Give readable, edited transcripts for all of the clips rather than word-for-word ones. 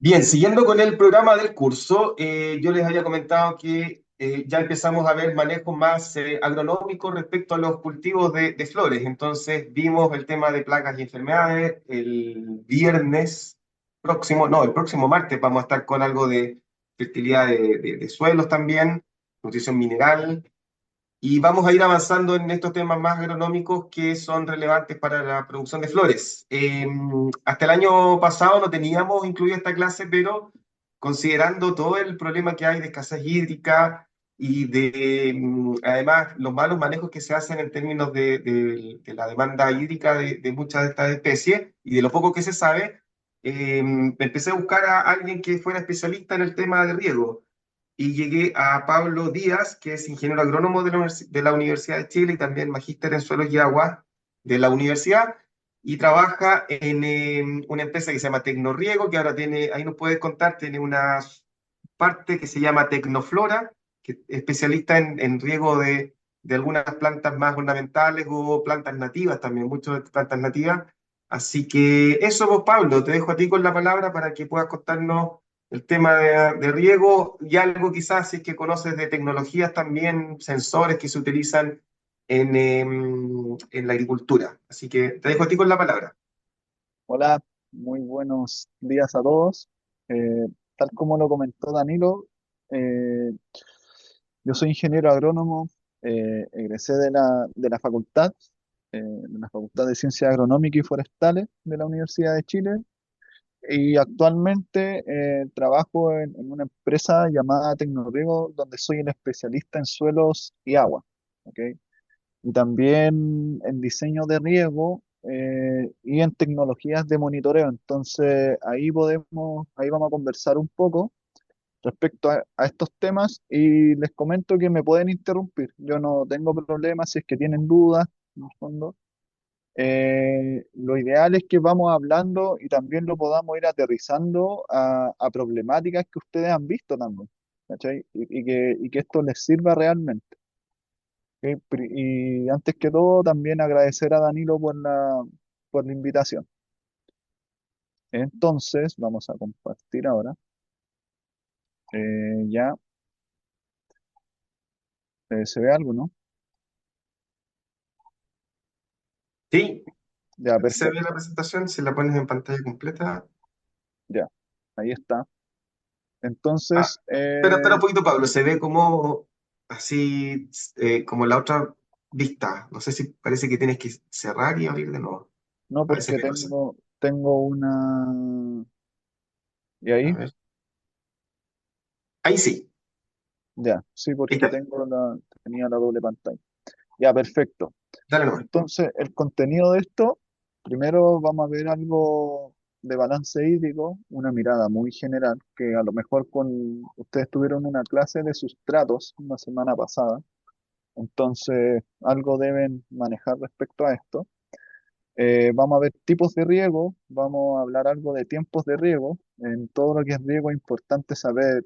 Bien, siguiendo con el programa del curso, yo les había comentado que ya empezamos a ver manejos más agronómicos respecto a los cultivos de flores. Entonces vimos el tema de plagas y enfermedades. El viernes próximo, no, el próximo martes vamos a estar con algo de fertilidad de suelos también, nutrición mineral. Y vamos a ir avanzando en estos temas más agronómicos que son relevantes para la producción de flores. Hasta el año pasado no teníamos incluida esta clase, pero considerando todo el problema que hay de escasez hídrica y de, además, los malos manejos que se hacen en términos de la demanda hídrica de muchas de estas especies y de lo poco que se sabe, empecé a buscar a alguien que fuera especialista en el tema de riego y llegué a Pablo Díaz, que es ingeniero agrónomo de la Universidad de Chile y también magíster en suelos y agua de la universidad, y trabaja en una empresa que se llama Tecnorriego, que ahora tiene, ahí nos puedes contar, tiene una parte que se llama Tecnoflora, que es especialista en riego de algunas plantas más ornamentales o plantas nativas también, muchas plantas nativas. Así que eso, vos, Pablo, te dejo a ti con la palabra para que puedas contarnos el tema de riego y algo quizás si es que conoces de tecnologías también, sensores que se utilizan en la agricultura. Así que te dejo a ti con la palabra. Hola, muy buenos días a todos. Eh, Tal como lo comentó Danilo, eh, yo soy ingeniero agrónomo, egresé de la Facultad de Ciencias Agronómicas y Forestales de la Universidad de Chile y actualmente trabajo en una empresa llamada Tecnorriego donde soy el especialista en suelos y agua. ¿Ok? Y también en diseño de riego y en tecnologías de monitoreo. Entonces, ahí vamos a conversar un poco respecto a estos temas y les comento que me pueden interrumpir. Yo no tengo problemas si es que tienen dudas, en el fondo. Lo ideal es que vamos hablando y también lo podamos ir aterrizando a problemáticas que ustedes han visto también, ¿cachai? Y que esto les sirva realmente. Ok, y antes que todo, también agradecer a Danilo por la invitación. Entonces, vamos a compartir ahora. Ya, se ve algo, ¿no? Sí, Ya, se ve la perfecto. presentación, si la pones en pantalla completa. Ya, ahí está. Ah, Entonces, espera un poquito, Pablo, se ve como así, como la otra vista. No sé si parece que tienes que cerrar y abrir de nuevo. no Parece porque que no sé. tengo una... ¿Y A ahí? ver. Ahí sí, Ya, sí, ahí porque está. tenía la doble pantalla. Ya, perfecto. Dale nomás. Entonces, el contenido de esto, primero vamos a ver algo de balance hídrico, una mirada muy general, que a lo mejor ustedes tuvieron una clase de sustratos una semana pasada, entonces algo deben manejar respecto a esto. Vamos a ver tipos de riego, vamos a hablar algo de tiempos de riego. En todo lo que es riego es importante saber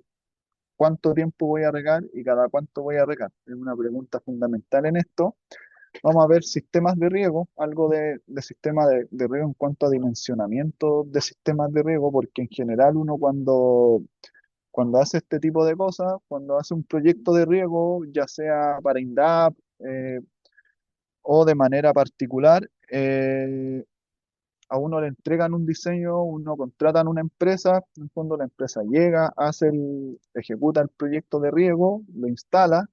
cuánto tiempo voy a regar y cada cuánto voy a regar. Es una pregunta fundamental en esto. Vamos a ver sistemas de riego, algo de sistema de riego en cuanto a dimensionamiento de sistemas de riego, porque en general uno cuando hace este tipo de cosas, cuando hace un proyecto de riego, ya sea para INDAP o de manera particular, a uno le entregan un diseño, uno contratan una empresa, en el fondo la empresa llega, ejecuta el proyecto de riego, lo instala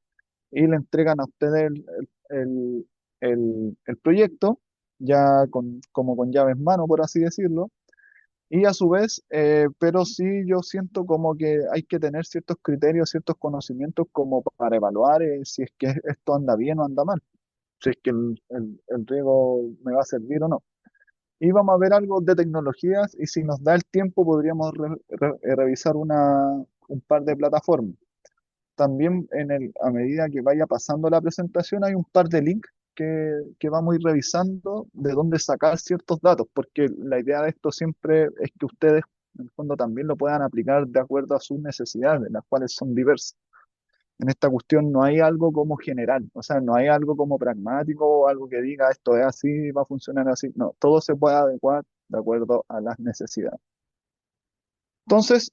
y le entregan a ustedes el- el proyecto, ya como con llave en mano, por así decirlo. Y a su vez, pero sí yo siento como que hay que tener ciertos criterios, ciertos conocimientos como para evaluar si es que esto anda bien o anda mal, si es que el riego me va a servir o no. Y vamos a ver algo de tecnologías y si nos da el tiempo podríamos revisar un par de plataformas. También a medida que vaya pasando la presentación hay un par de links que vamos a ir revisando de dónde sacar ciertos datos, porque la idea de esto siempre es que ustedes en el fondo también lo puedan aplicar de acuerdo a sus necesidades, las cuales son diversas. En esta cuestión no hay algo como general, o sea, no hay algo como pragmático o algo que diga esto es así, va a funcionar así. No, todo se puede adecuar de acuerdo a las necesidades. Entonces,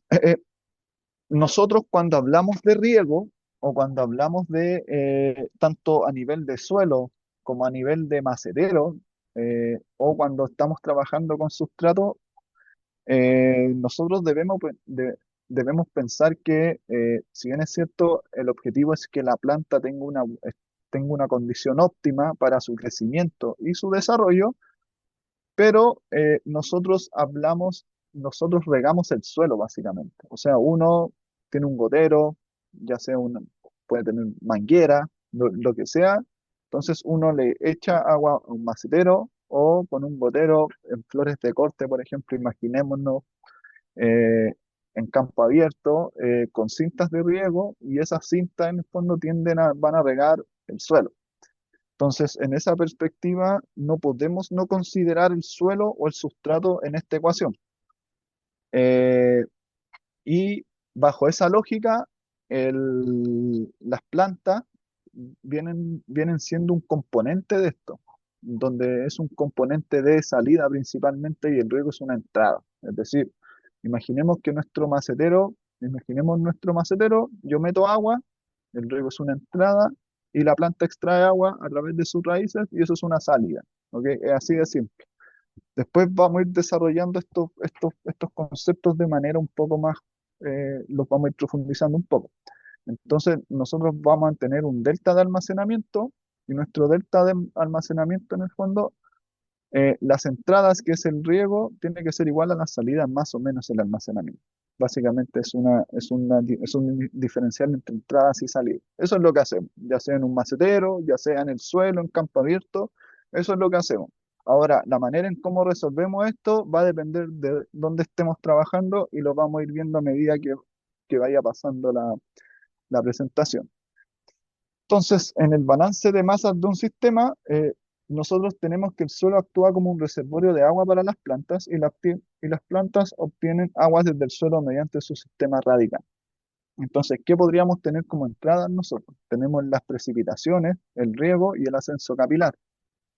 nosotros cuando hablamos de riego o cuando hablamos de tanto a nivel de suelo como a nivel de macetero, o cuando estamos trabajando con sustrato, nosotros debemos pensar que, si bien es cierto, el objetivo es que la planta tenga una condición óptima para su crecimiento y su desarrollo, pero nosotros regamos el suelo básicamente. O sea, uno tiene un gotero, ya sea puede tener manguera, lo que sea. Entonces uno le echa agua a un macetero o con un gotero en flores de corte, por ejemplo, imaginémonos, eh, en campo abierto, con cintas de riego, y esas cintas en el fondo van a regar el suelo. Entonces, en esa perspectiva, no podemos no considerar el suelo o el sustrato en esta ecuación. Eh, y bajo esa lógica, las plantas vienen siendo un componente de esto, donde es un componente de salida principalmente y el riego es una entrada. Es decir, imaginemos nuestro macetero, yo meto agua, el riego es una entrada y la planta extrae agua a través de sus raíces y eso es una salida. ¿Ok? Es así de simple. Después vamos a ir desarrollando estos conceptos de manera un poco más, los vamos a ir profundizando un poco. Entonces, nosotros vamos a tener un delta de almacenamiento y nuestro delta de almacenamiento en el fondo, las entradas, que es el riego, tiene que ser igual a las salidas más o menos el almacenamiento. Básicamente es un diferencial entre entradas y salidas. Eso es lo que hacemos, ya sea en un macetero, ya sea en el suelo, en campo abierto, eso es lo que hacemos. Ahora, la manera en cómo resolvemos esto va a depender de dónde estemos trabajando y lo vamos a ir viendo a medida que vaya pasando la presentación. Entonces, en el balance de masas de un sistema, nosotros tenemos que el suelo actúa como un reservorio de agua para las plantas y las plantas obtienen agua desde el suelo mediante su sistema radical. Entonces, ¿qué podríamos tener como entrada nosotros? Tenemos las precipitaciones, el riego y el ascenso capilar.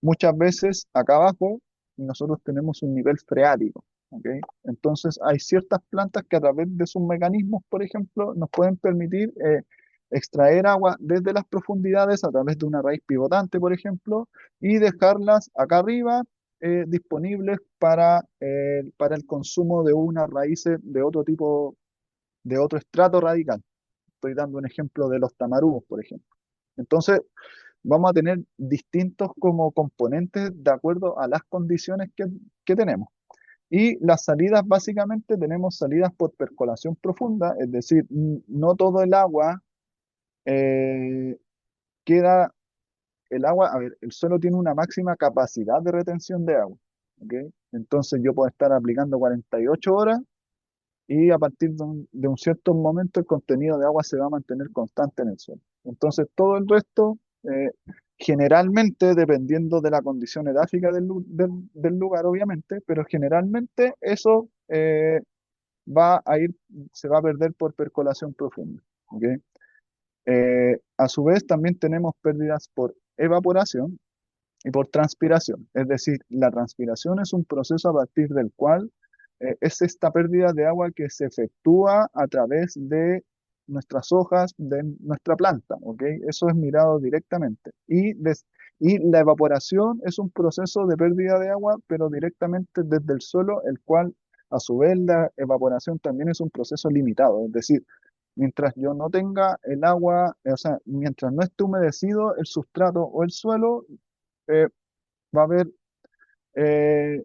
Muchas veces acá abajo nosotros tenemos un nivel freático, ¿ok? Entonces hay ciertas plantas que a través de sus mecanismos, por ejemplo, nos pueden permitir extraer agua desde las profundidades a través de una raíz pivotante, por ejemplo, y dejarlas acá arriba, disponibles para el consumo de unas raíces de otro tipo, de otro estrato radical. Estoy dando un ejemplo de los tamarugos, por ejemplo. Entonces, vamos a tener distintos como componentes de acuerdo a las condiciones que tenemos. Y las salidas, básicamente, tenemos salidas por percolación profunda, es decir, no todo el agua eh, queda, a ver, el suelo tiene una máxima capacidad de retención de agua, ¿ok? Entonces yo puedo estar aplicando 48 horas y a partir de un cierto momento el contenido de agua se va a mantener constante en el suelo. Entonces todo el resto, generalmente, dependiendo de la condición edáfica del lugar, obviamente, pero generalmente eso va a ir, se va a perder por percolación profunda. ¿Ok? A su vez, también tenemos pérdidas por evaporación y por transpiración. Es decir, la transpiración es un proceso a partir del cual, es esta pérdida de agua que se efectúa a través de nuestras hojas, de nuestra planta, ¿ok? Eso es mirado directamente. Y la evaporación es un proceso de pérdida de agua, pero directamente desde el suelo, el cual, a su vez, la evaporación también es un proceso limitado. Es decir, mientras yo no tenga el agua, o sea, mientras no esté humedecido el sustrato o el suelo, eh, va a haber,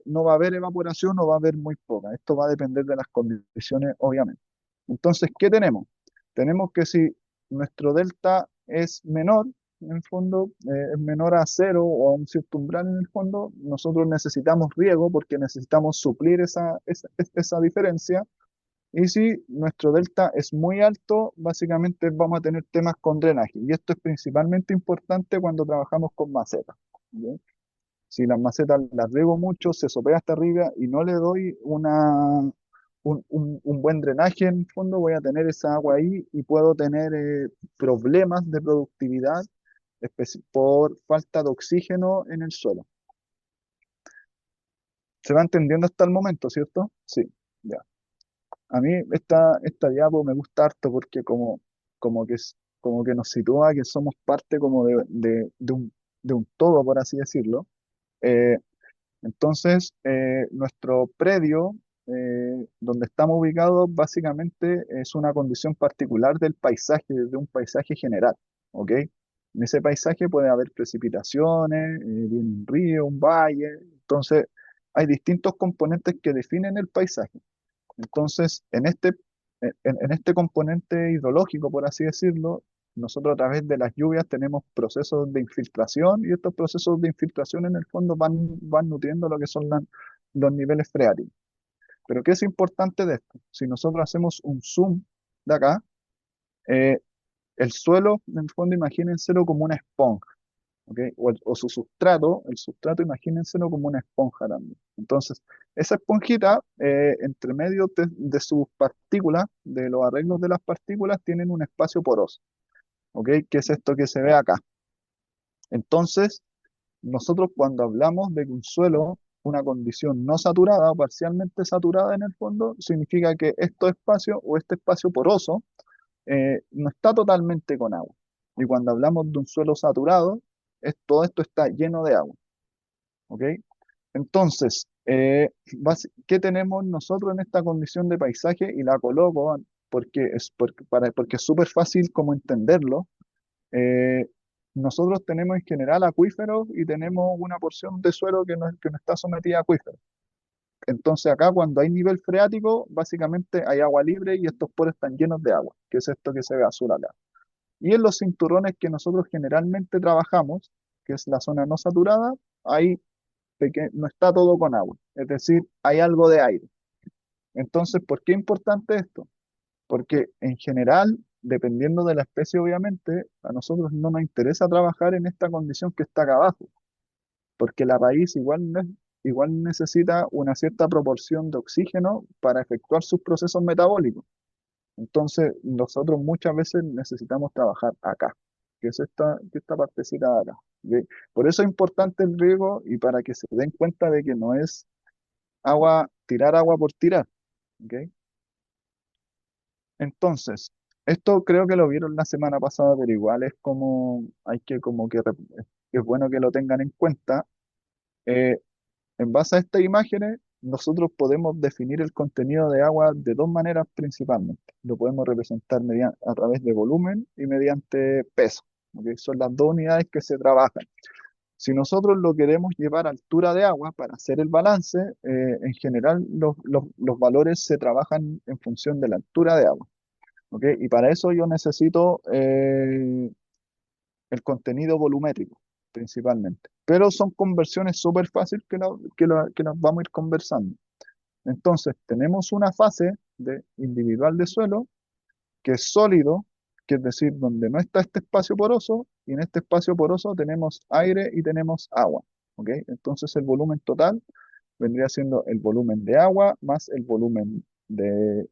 no va a haber evaporación o va a haber muy poca. Esto va a depender de las condiciones, obviamente. Entonces, ¿qué tenemos? Tenemos que si nuestro delta es menor, en el fondo, es menor a cero o a un cierto umbral en el fondo, nosotros necesitamos riego porque necesitamos suplir esa diferencia. Y si nuestro delta es muy alto, básicamente vamos a tener temas con drenaje. Y esto es principalmente importante cuando trabajamos con macetas. ¿Ok? Si las macetas las riego mucho, se sopea hasta arriba y no le doy un buen drenaje en el fondo, voy a tener esa agua ahí y puedo tener problemas de productividad por falta de oxígeno en el suelo. ¿Se va entendiendo hasta el momento, cierto? Sí, ya. A mí esta diapo me gusta harto porque como que nos sitúa que somos parte como de un todo, por así decirlo. Eh, Nuestro predio, donde estamos ubicados, básicamente es una condición particular del paisaje, de un paisaje general, ¿ok? En ese paisaje puede haber precipitaciones, viene un río, un valle, entonces hay distintos componentes que definen el paisaje. Entonces, en este componente hidrológico, por así decirlo, nosotros a través de las lluvias tenemos procesos de infiltración y estos procesos de infiltración en el fondo van nutriendo lo que son los niveles freáticos. Pero ¿qué es importante de esto? Si nosotros hacemos un zoom de acá, eh, el suelo, en el fondo, imagínenselo como una esponja. ¿Ok? O su sustrato, el sustrato, imagínenselo como una esponja también. Entonces, esa esponjita, entre medio de sus partículas, de los arreglos de las partículas, tienen un espacio poroso, ¿ok? Que es esto que se ve acá. Entonces, nosotros cuando hablamos de que un suelo, una condición no saturada o parcialmente saturada en el fondo, significa que estos espacios o este espacio poroso no está totalmente con agua. Y cuando hablamos de un suelo saturado, todo esto está lleno de agua. ¿Ok? Entonces, ¿qué tenemos nosotros en esta condición de paisaje? Y la coloco porque es súper fácil como entenderlo. Eh, Nosotros tenemos en general acuíferos y tenemos una porción de suelo que no está sometida a acuíferos. Entonces acá cuando hay nivel freático, básicamente hay agua libre y estos poros están llenos de agua, que es esto que se ve azul acá. Y en los cinturones que nosotros generalmente trabajamos, que es la zona no saturada, ahí no está todo con agua, es decir, hay algo de aire. Entonces, ¿por qué es importante esto? Porque en general, dependiendo de la especie, obviamente, a nosotros no nos interesa trabajar en esta condición que está acá abajo, porque la raíz igual necesita una cierta proporción de oxígeno para efectuar sus procesos metabólicos. Entonces, nosotros muchas veces necesitamos trabajar acá, que esta partecita de acá. ¿Ok? Por eso es importante el riego y para que se den cuenta de que no es tirar agua por tirar. ¿Ok? Entonces, esto creo que lo vieron la semana pasada, pero igual es como, hay que como que, es bueno que lo tengan en cuenta. Eh, en base a estas imágenes, nosotros podemos definir el contenido de agua de dos maneras principalmente. Lo podemos representar a través de volumen y mediante peso. ¿Ok? Son las dos unidades que se trabajan. Si nosotros lo queremos llevar a altura de agua para hacer el balance, en general los valores se trabajan en función de la altura de agua. ¿Ok? Y para eso yo necesito el contenido volumétrico, principalmente. Pero son conversiones súper fáciles que las vamos a ir conversando. Entonces, tenemos una fase individual de suelo que es sólido, que es decir, donde no está este espacio poroso, y en este espacio poroso tenemos aire y tenemos agua. ¿Ok? Entonces, el volumen total vendría siendo el volumen de agua más el volumen de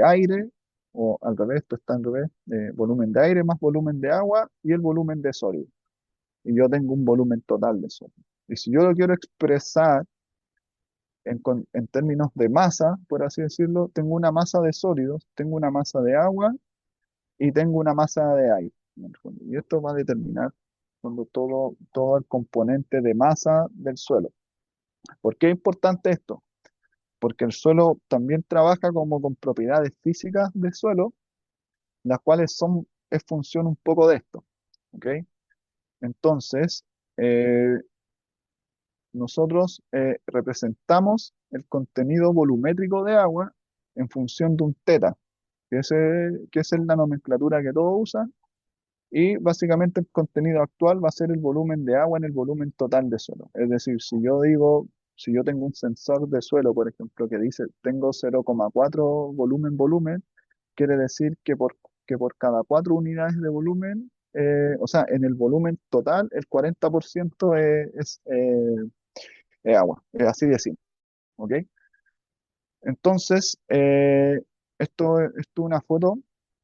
aire, o al revés, esto está al revés, volumen de aire más volumen de agua y el volumen de sólido. Y yo tengo un volumen total de sólido. Y si yo lo quiero expresar en términos de masa, por así decirlo, tengo una masa de sólidos, tengo una masa de agua y tengo una masa de aire, en el fondo. Y esto va a determinar cuando todo el componente de masa del suelo. ¿Por qué es importante esto? Porque el suelo también trabaja como con propiedades físicas del suelo, las cuales es función un poco de esto. ¿Ok? Entonces, eh, nosotros representamos el contenido volumétrico de agua en función de un teta, que es la nomenclatura que todos usan, y básicamente el contenido actual va a ser el volumen de agua en el volumen total de suelo. Es decir, si yo tengo un sensor de suelo, por ejemplo, que dice tengo 0,4 volumen, quiere decir que por cada 4 unidades de volumen, o sea, en el volumen total, el 40% es agua, es así de simple, ¿ok? Entonces, esto es una foto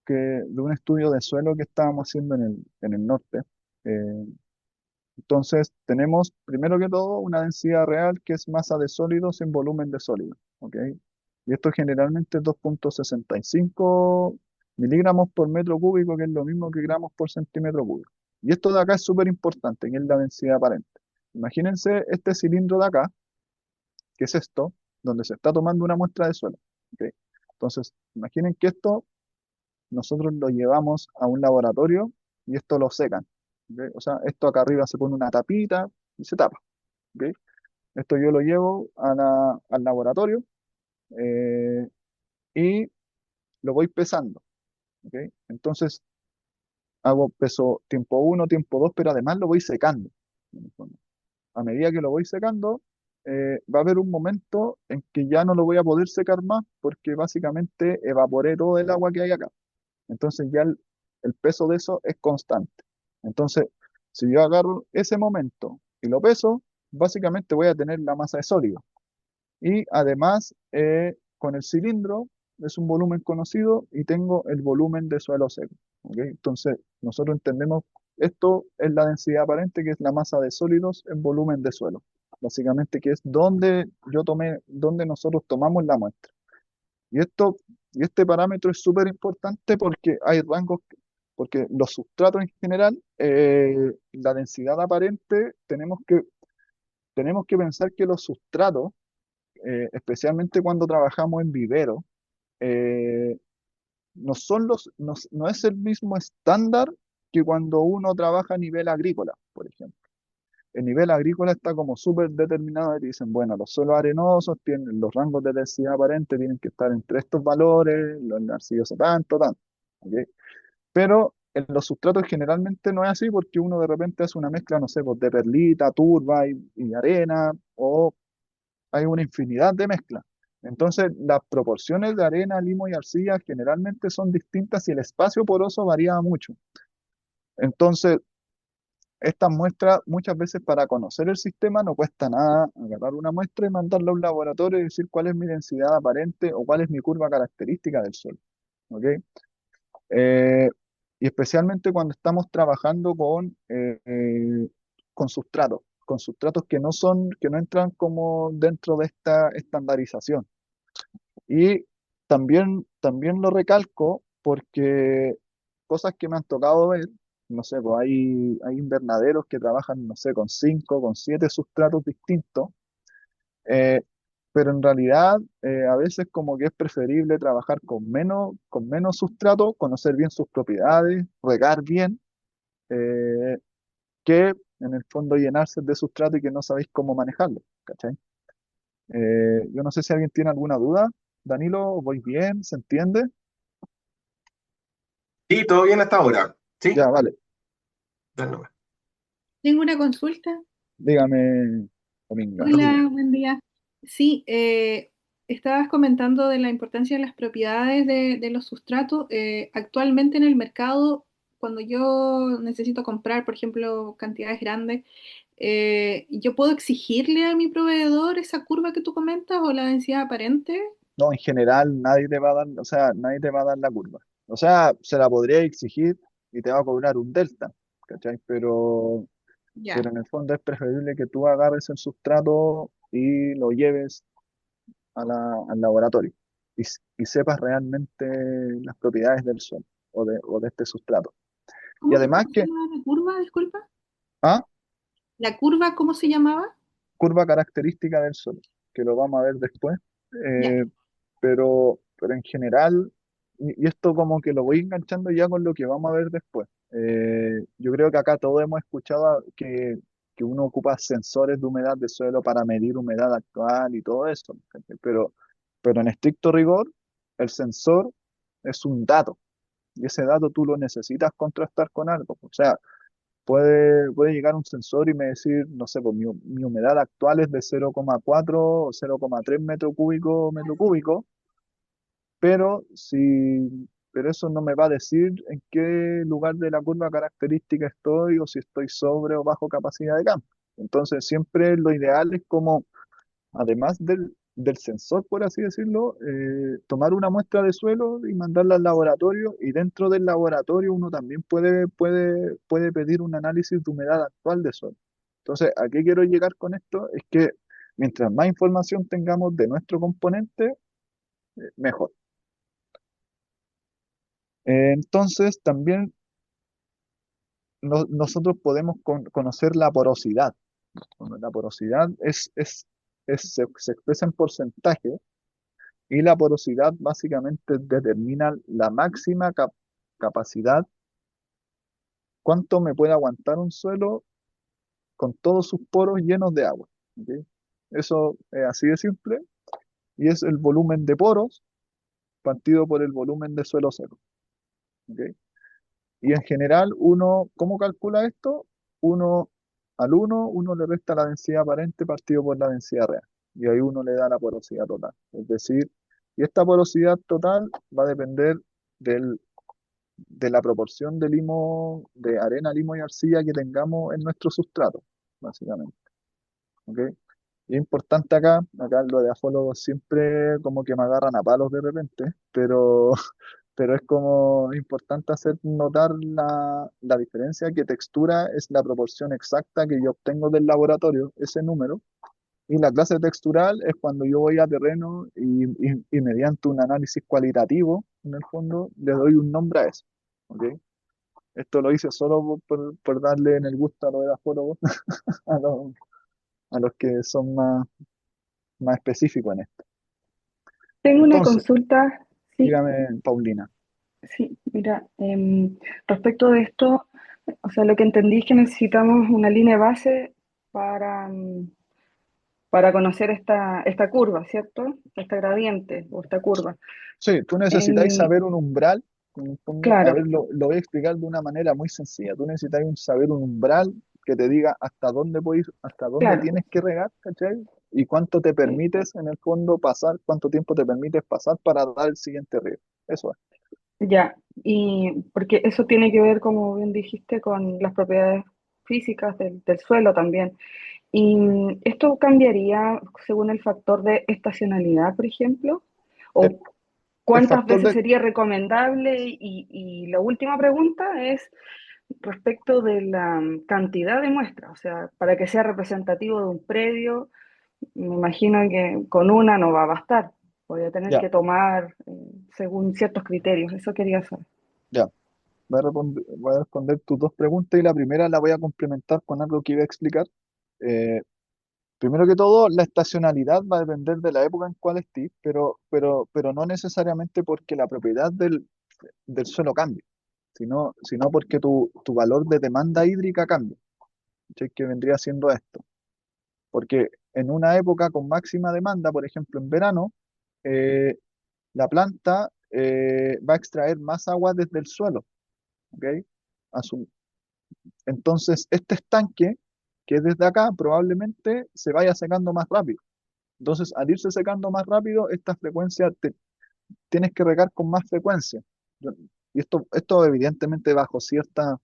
de un estudio de suelo que estábamos haciendo en el norte. Eh, entonces, tenemos primero que todo una densidad real que es masa de sólidos en volumen de sólido, ¿ok? Y esto generalmente es 2,65 miligramos por metro cúbico, que es lo mismo que gramos por centímetro cúbico. Y esto de acá es súper importante, que es la densidad aparente. Imagínense este cilindro de acá, que es esto, donde se está tomando una muestra de suelo. ¿Ok? Entonces, imaginen que esto nosotros lo llevamos a un laboratorio y esto lo secan. ¿Ok? O sea, esto acá arriba se pone una tapita y se tapa. ¿Ok? Esto yo lo llevo al laboratorio eh, y lo voy pesando. ¿Ok? Entonces, hago peso tiempo uno, tiempo 2, pero además lo voy secando. En el fondo. A medida que lo voy secando, va a haber un momento en que ya no lo voy a poder secar más porque básicamente evaporé todo el agua que hay acá. Entonces ya el peso de eso es constante. Entonces, si yo agarro ese momento y lo peso, básicamente voy a tener la masa de sólido. Y además, con el cilindro es un volumen conocido y tengo el volumen de suelo seco. ¿Ok? Entonces, nosotros entendemos esto es la densidad aparente, que es la masa de sólidos en volumen de suelo. Básicamente, que es donde yo tomé, donde nosotros tomamos la muestra. Y esto, y este parámetro es súper importante porque hay rangos, porque los sustratos en general, la densidad aparente, tenemos que pensar que los sustratos especialmente cuando trabajamos en vivero, eh, no es el mismo estándar que cuando uno trabaja a nivel agrícola, por ejemplo. El nivel agrícola está como súper determinado y dicen, bueno, los suelos arenosos tienen los rangos de densidad aparente, tienen que estar entre estos valores, los arcillosos tanto, tanto. ¿Ok? Pero en los sustratos generalmente no es así porque uno de repente hace una mezcla, no sé, pues, de perlita, turba y arena, o hay una infinidad de mezclas. Entonces, las proporciones de arena, limo y arcilla generalmente son distintas y el espacio poroso varía mucho. Entonces, estas muestras, muchas veces para conocer el sistema, no cuesta nada agarrar una muestra y mandarla a un laboratorio y decir cuál es mi densidad aparente o cuál es mi curva característica del suelo. ¿Ok? Eh, y especialmente cuando estamos trabajando con sustratos que no son, que no entran como dentro de esta estandarización. Y también lo recalco porque cosas que me han tocado ver, no sé, pues hay invernaderos que trabajan, no sé, con 5, con 7 sustratos distintos, eh, pero en realidad a veces como que es preferible trabajar con menos sustrato, conocer bien sus propiedades, regar bien, eh, que en el fondo llenarse de sustrato y que no sabéis cómo manejarlo, ¿cachai? Yo no sé si alguien tiene alguna duda. Danilo, ¿voy bien? ¿Se entiende? Sí, todo bien hasta ahora. Ya, ¿Sí? vale. Dale nomás. Tengo una consulta. Dígame, Dominga. Hola, buen día. Sí, estabas comentando de la importancia de las propiedades de los sustratos. Actualmente en el mercado, cuando yo necesito comprar, por ejemplo, cantidades grandes, ¿yo puedo exigirle a mi proveedor esa curva que tú comentas o la densidad aparente? No, en general nadie te va a dar, o sea, nadie te va a dar la curva. O sea, se la podría exigir y te va a cobrar un delta, ¿cachai? Ya. Pero en el fondo es preferible que tú agarres el sustrato y lo lleves al laboratorio y sepas realmente las propiedades del suelo o de este sustrato. Y además ¿Cómo se que, llamaba la curva? Disculpa. ah, ¿La curva cómo se llamaba? curva característica del suelo, que lo vamos a ver después. Ya. Eh, pero en general, y esto como que lo voy enganchando ya con lo que vamos a ver después. Yo creo que acá todos hemos escuchado que uno ocupa sensores de humedad de suelo para medir humedad actual y todo eso, ¿cachai? Pero en estricto rigor, el sensor es un dato, y ese dato tú lo necesitas contrastar con algo. O sea, puede llegar un sensor y me decir, no sé, pues mi humedad actual es de 0,4 o 0,3 metro cúbico, pero eso no me va a decir en qué lugar de la curva característica estoy o si estoy sobre o bajo capacidad de campo. Entonces, siempre lo ideal es como, además del sensor, por así decirlo, tomar una muestra de suelo y mandarla al laboratorio y dentro del laboratorio uno también puede pedir un análisis de humedad actual de suelo. Entonces, ¿a qué quiero llegar con esto? Es que mientras más información tengamos de nuestro componente, mejor. Entonces, también nosotros podemos conocer la porosidad. Bueno, la porosidad se expresa en porcentaje y la porosidad básicamente determina la máxima capacidad, cuánto me puede aguantar un suelo con todos sus poros llenos de agua. ¿Ok? Eso es así de simple y es el volumen de poros partido por el volumen de suelo seco. ¿Ok? Y en general, ¿cómo calcula esto? Uno al uno le resta la densidad aparente partido por la densidad real. Y ahí uno le da la porosidad total. Es decir, y esta porosidad total va a depender de la proporción de arena, limo y arcilla que tengamos en nuestro sustrato, básicamente. ¿Ok? Y es importante acá lo de afólogos siempre como que me agarran a palos de repente, pero es como importante hacer notar la diferencia, que textura es la proporción exacta que yo obtengo del laboratorio, ese número, y la clase textural es cuando yo voy a terreno y mediante un análisis cualitativo, en el fondo, le doy un nombre a eso. ¿Ok? Esto lo hice solo por darle en el gusto a los edafólogos, a los, a los que son más específicos en esto. Tengo una Entonces, consulta, sí, dígame, Paulina. sí, mira, respecto de esto, o sea, lo que entendí es que necesitamos una línea base para, para conocer esta curva, ¿cierto? Esta gradiente o esta curva. Sí, tú necesitáis Em, saber un umbral, en el fondo, a claro, ver, lo voy a explicar de una manera muy sencilla. Tú necesitas saber un umbral que te diga hasta dónde puedes, hasta dónde claro, tienes que regar, ¿cachai? Y cuánto te sí, permites, en el fondo, pasar, cuánto tiempo te permites pasar para dar el siguiente riego. Eso es. ya. Y porque eso tiene que ver, como bien dijiste, con las propiedades físicas del suelo también. ¿Y esto cambiaría según el factor de estacionalidad, por ejemplo? El, ¿O el cuántas factor veces de, sería recomendable? Y la última pregunta es respecto de la cantidad de muestras, o sea, para que sea representativo de un predio, me imagino que con una no va a bastar, voy a tener ya, que tomar según ciertos criterios, eso quería saber. ya. Voy a responder tus dos preguntas y la primera la voy a complementar con algo que iba a explicar. Eh, Primero que todo, la estacionalidad va a depender de la época en cual estés, pero no necesariamente porque la propiedad del suelo cambie, sino porque tu valor de demanda hídrica cambia. ¿Cachai? Que vendría siendo esto. Porque en una época con máxima demanda, por ejemplo en verano, eh, la planta va a extraer más agua desde el suelo. ¿Ok? A su- entonces, este estanque, que es desde acá, probablemente se vaya secando más rápido. Entonces, al irse secando más rápido, esta frecuencia tienes que regar con más frecuencia. Yo- Y esto evidentemente bajo ciertos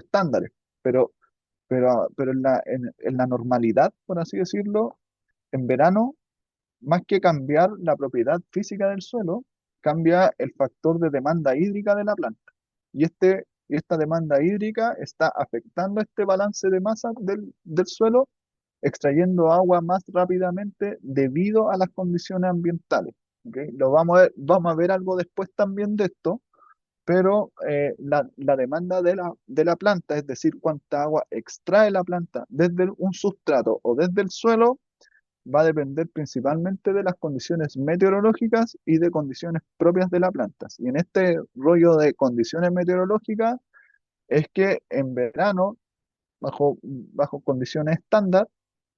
estándares, pero, pero en la normalidad, por así decirlo, en verano, más que cambiar la propiedad física del suelo, cambia el factor de demanda hídrica de la planta. Y esta demanda hídrica está afectando este balance de masa del suelo, extrayendo agua más rápidamente debido a las condiciones ambientales. ¿Ok? Vamos a ver algo después también de esto, pero la demanda de la planta, es decir, cuánta agua extrae la planta desde un sustrato o desde el suelo, va a depender principalmente de las condiciones meteorológicas y de condiciones propias de la planta. Y en este rollo de condiciones meteorológicas es que en verano, bajo condiciones estándar,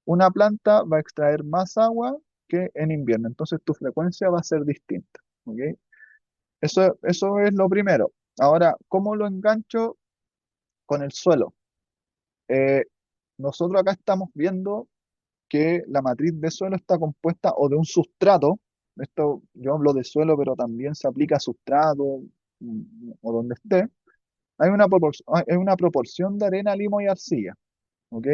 una planta va a extraer más agua que en invierno, entonces tu frecuencia va a ser distinta. ¿Ok? Eso es lo primero. Ahora, ¿cómo lo engancho con el suelo? Eh, Nosotros acá estamos viendo que la matriz de suelo está compuesta o de un sustrato. Esto yo hablo de suelo, pero también se aplica a sustrato, o donde esté. Hay una proporción de arena, limo y arcilla. ¿Ok?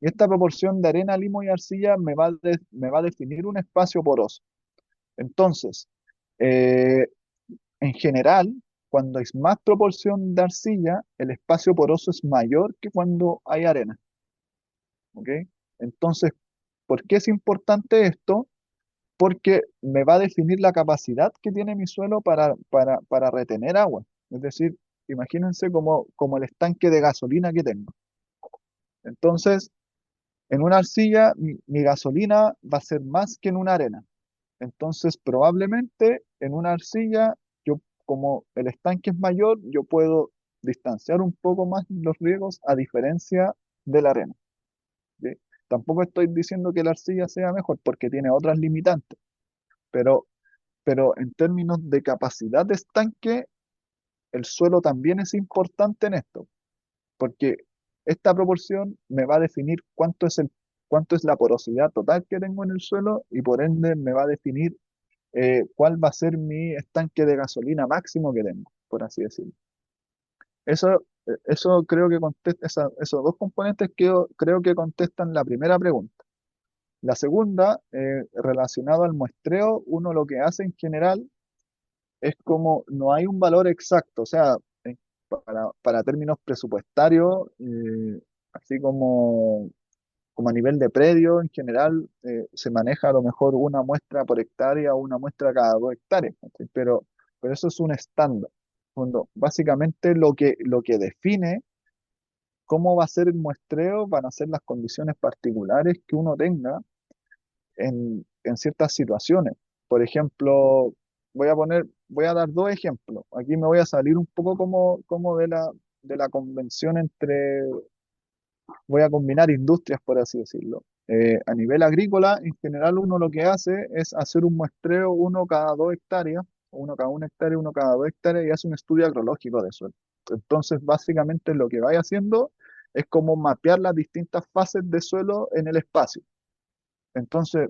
Y esta proporción de arena, limo y arcilla me va a definir un espacio poroso. Entonces, eh, en general, cuando hay más proporción de arcilla, el espacio poroso es mayor que cuando hay arena. ¿Ok? Entonces, ¿por qué es importante esto? porque me va a definir la capacidad que tiene mi suelo para retener agua. Es decir, imagínense como el estanque de gasolina que tengo. Entonces, en una arcilla, mi gasolina va a ser más que en una arena. Entonces, probablemente en una arcilla, yo, como el estanque es mayor, yo puedo distanciar un poco más los riegos a diferencia de la arena. ¿Sí? Tampoco estoy diciendo que la arcilla sea mejor porque tiene otras limitantes, pero, pero en términos de capacidad de estanque, el suelo también es importante en esto, porque esta proporción me va a definir cuánto es la porosidad total que tengo en el suelo y por ende me va a definir cuál va a ser mi estanque de gasolina máximo que tengo, por así decirlo. Eso creo que contesta, esos dos componentes creo que contestan la primera pregunta. La segunda, relacionado al muestreo, uno lo que hace en general es como no hay un valor exacto, o sea, para términos presupuestarios, así como a nivel de predio, en general, se maneja a lo mejor una muestra por hectárea o una muestra cada 2 hectáreas, ¿cachai? Pero eso es un estándar. Cuando básicamente lo que define cómo va a ser el muestreo van a ser las condiciones particulares que uno tenga en ciertas situaciones. Por ejemplo, voy a dar dos ejemplos. Aquí me voy a salir un poco como de la convención voy a combinar industrias, por así decirlo. A nivel agrícola, en general, uno lo que hace es hacer un muestreo uno cada 2 hectáreas, o uno cada 1 hectárea, uno cada 2 hectáreas, y hace un estudio agrológico de suelo. Entonces, básicamente, lo que vaya haciendo es como mapear las distintas fases de suelo en el espacio. Entonces,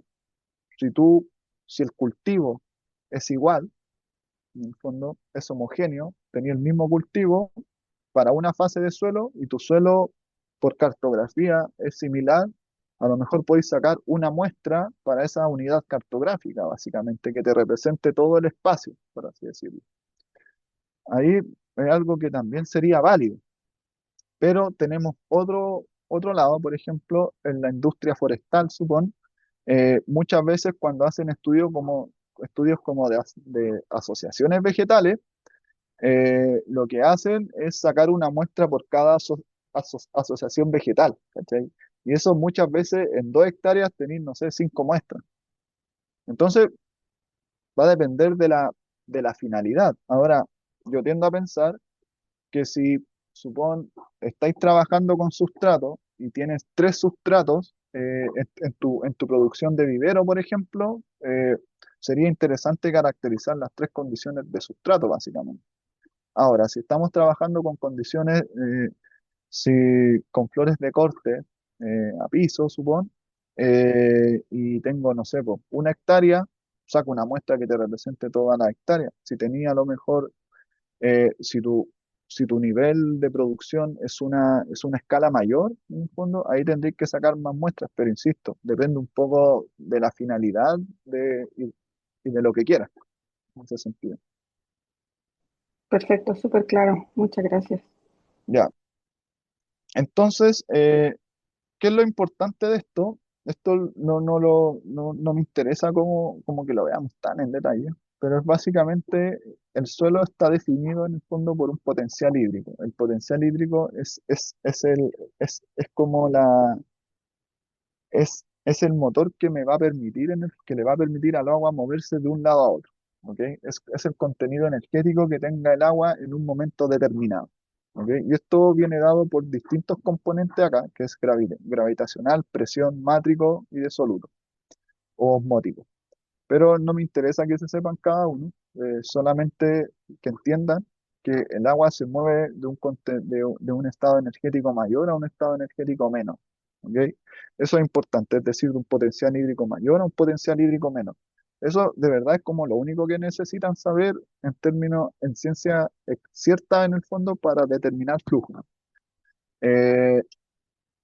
si tú, si el cultivo es igual, en el fondo es homogéneo, tenía el mismo cultivo para una fase de suelo y tu suelo por cartografía es similar, a lo mejor podéis sacar una muestra para esa unidad cartográfica, básicamente, que te represente todo el espacio, por así decirlo. Ahí es algo que también sería válido, pero tenemos otro lado, por ejemplo, en la industria forestal, muchas veces cuando hacen estudios como de asociaciones vegetales, lo que hacen es sacar una muestra por cada asociación vegetal, ¿cachai? Y eso muchas veces en 2 hectáreas tenéis, no sé, 5 muestras. Entonces, va a depender de la finalidad. Ahora, yo tiendo a pensar que si, estáis trabajando con sustrato y tienes 3 sustratos en tu producción de vivero, por ejemplo, sería interesante caracterizar las 3 condiciones de sustrato, básicamente. Ahora, si estamos trabajando con condiciones, si con flores de corte a piso, y tengo, no sé, po, 1 hectárea, saco una muestra que te represente toda la hectárea. Si tenía a lo mejor, si tu nivel de producción es una escala mayor, en el fondo, ahí tendréis que sacar más muestras, pero insisto, depende un poco de la finalidad y de lo que quieras, en ese sentido. Perfecto, súper claro. Muchas gracias. Ya. Entonces, ¿qué es lo importante de esto? Esto no me interesa como que lo veamos tan en detalle, pero es básicamente el suelo está definido en el fondo por un potencial hídrico. El potencial hídrico es como es el motor que me va a permitir, que le va a permitir al agua moverse de un lado a otro. ¿Ok? Es el contenido energético que tenga el agua en un momento determinado. ¿Ok? Y esto viene dado por distintos componentes acá, que es gravitacional, presión, mátrico y de soluto o osmótico. Pero no me interesa que se sepan cada uno, solamente que entiendan que el agua se mueve de un estado energético mayor a un estado energético menor. ¿Ok? Eso es importante, es decir, de un potencial hídrico mayor a un potencial hídrico menor. Eso de verdad es como lo único que necesitan saber en ciencia cierta en el fondo para determinar flujo. Eh,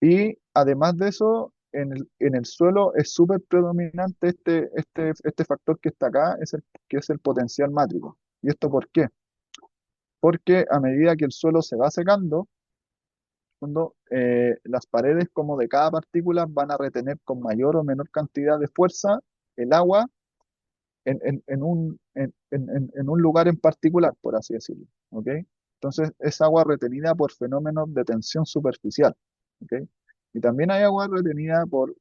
y además de eso, en el suelo es súper predominante este factor que está acá, que es el potencial mátrico. ¿Y esto por qué? Porque a medida que el suelo se va secando, las paredes como de cada partícula van a retener con mayor o menor cantidad de fuerza el agua en un lugar en particular, por así decirlo. ¿Ok? Entonces es agua retenida por fenómenos de tensión superficial. ¿Ok? Y también hay agua retenida por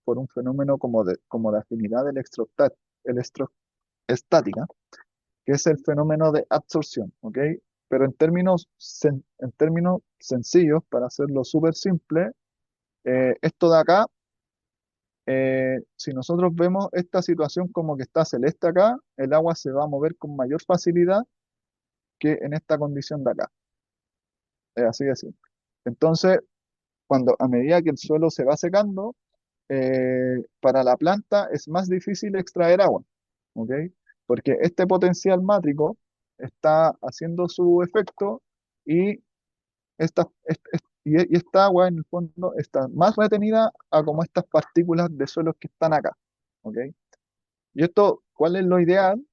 un fenómeno como de afinidad electroestática, que es el fenómeno de absorción. ¿Ok? Pero en términos sencillos, para hacerlo súper simple, esto de acá, si nosotros vemos esta situación como que está celeste acá, el agua se va a mover con mayor facilidad que en esta condición de acá. Es así de simple. Entonces, a medida que el suelo se va secando, para la planta es más difícil extraer agua, ¿ok? Porque este potencial mátrico está haciendo su efecto y y esta agua en el fondo está más retenida a como estas partículas de suelos que están acá, ¿ok? Y esto, ¿cuál es lo ideal?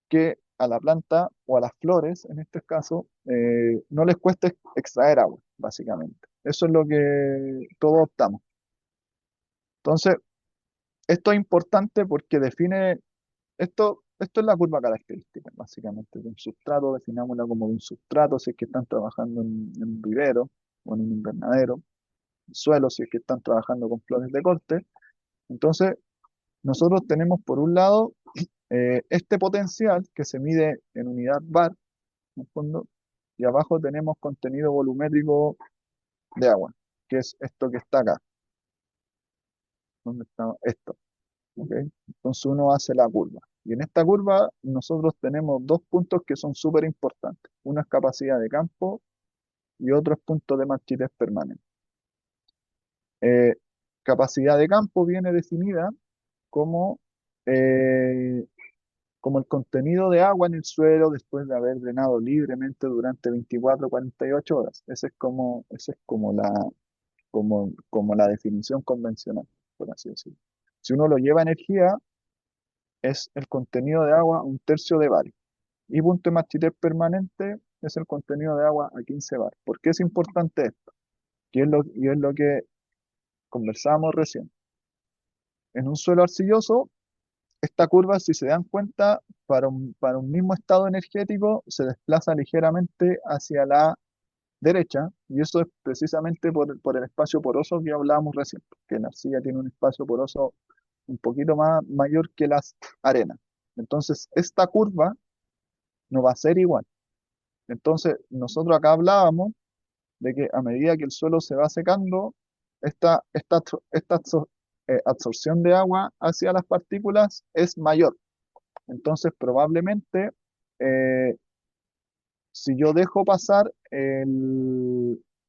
Que a la planta o a las flores, en este caso, no les cueste extraer agua, básicamente. Eso es lo que todos optamos. Entonces, esto es importante porque define, esto es la curva característica, básicamente, de un sustrato, definámosla como de un sustrato si es que están trabajando en un vivero o en un invernadero, suelo si es que están trabajando con flores de corte. Entonces, nosotros tenemos por un lado este potencial que se mide en unidad bar, en el fondo, y abajo tenemos contenido volumétrico de agua, que es esto que está acá. ¿Dónde está esto? ¿Ok? Entonces uno hace la curva. Y en esta curva nosotros tenemos dos puntos que son súper importantes. Uno es capacidad de campo y otro es punto de marchitez permanente. Eh, Capacidad de campo viene definida como, eh, como el contenido de agua en el suelo después de haber drenado libremente durante 24 o 48 horas. Esa es como como la definición convencional, por así decirlo. Si uno lo lleva a energía, es el contenido de agua a un tercio de bar. Y punto de marchitez permanente es el contenido de agua a 15 bar. ¿Por qué es importante esto? Y es lo que conversábamos recién. En un suelo arcilloso, esta curva, si se dan cuenta, para un mismo estado energético se desplaza ligeramente hacia la derecha, y eso es precisamente por el espacio poroso que hablábamos recién, que la arcilla tiene un espacio poroso un poquito más mayor que las arenas. Entonces, esta curva no va a ser igual. Entonces, nosotros acá hablábamos de que a medida que el suelo se va secando, esta absorción de agua hacia las partículas es mayor. Entonces, probablemente, eh, si yo dejo pasar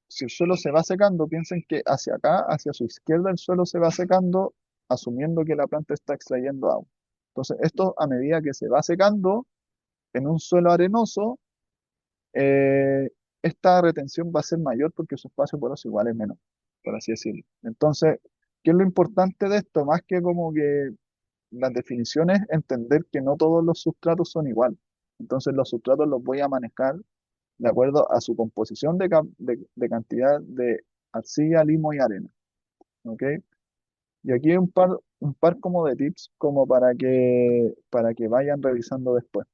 si el suelo se va secando, piensen que hacia acá, hacia su izquierda, el suelo se va secando, asumiendo que la planta está extrayendo agua. Entonces, esto a medida que se va secando en un suelo arenoso, eh, esta retención va a ser mayor porque su espacio poroso igual es menor, por así decirlo. Entonces, ¿qué es lo importante de esto? Más que como que las definiciones, entender que no todos los sustratos son iguales. Entonces, los sustratos los voy a manejar de acuerdo a su composición de cantidad de arcilla, limo y arena. ¿Ok? Y aquí hay un par como de tips como para que vayan revisando después,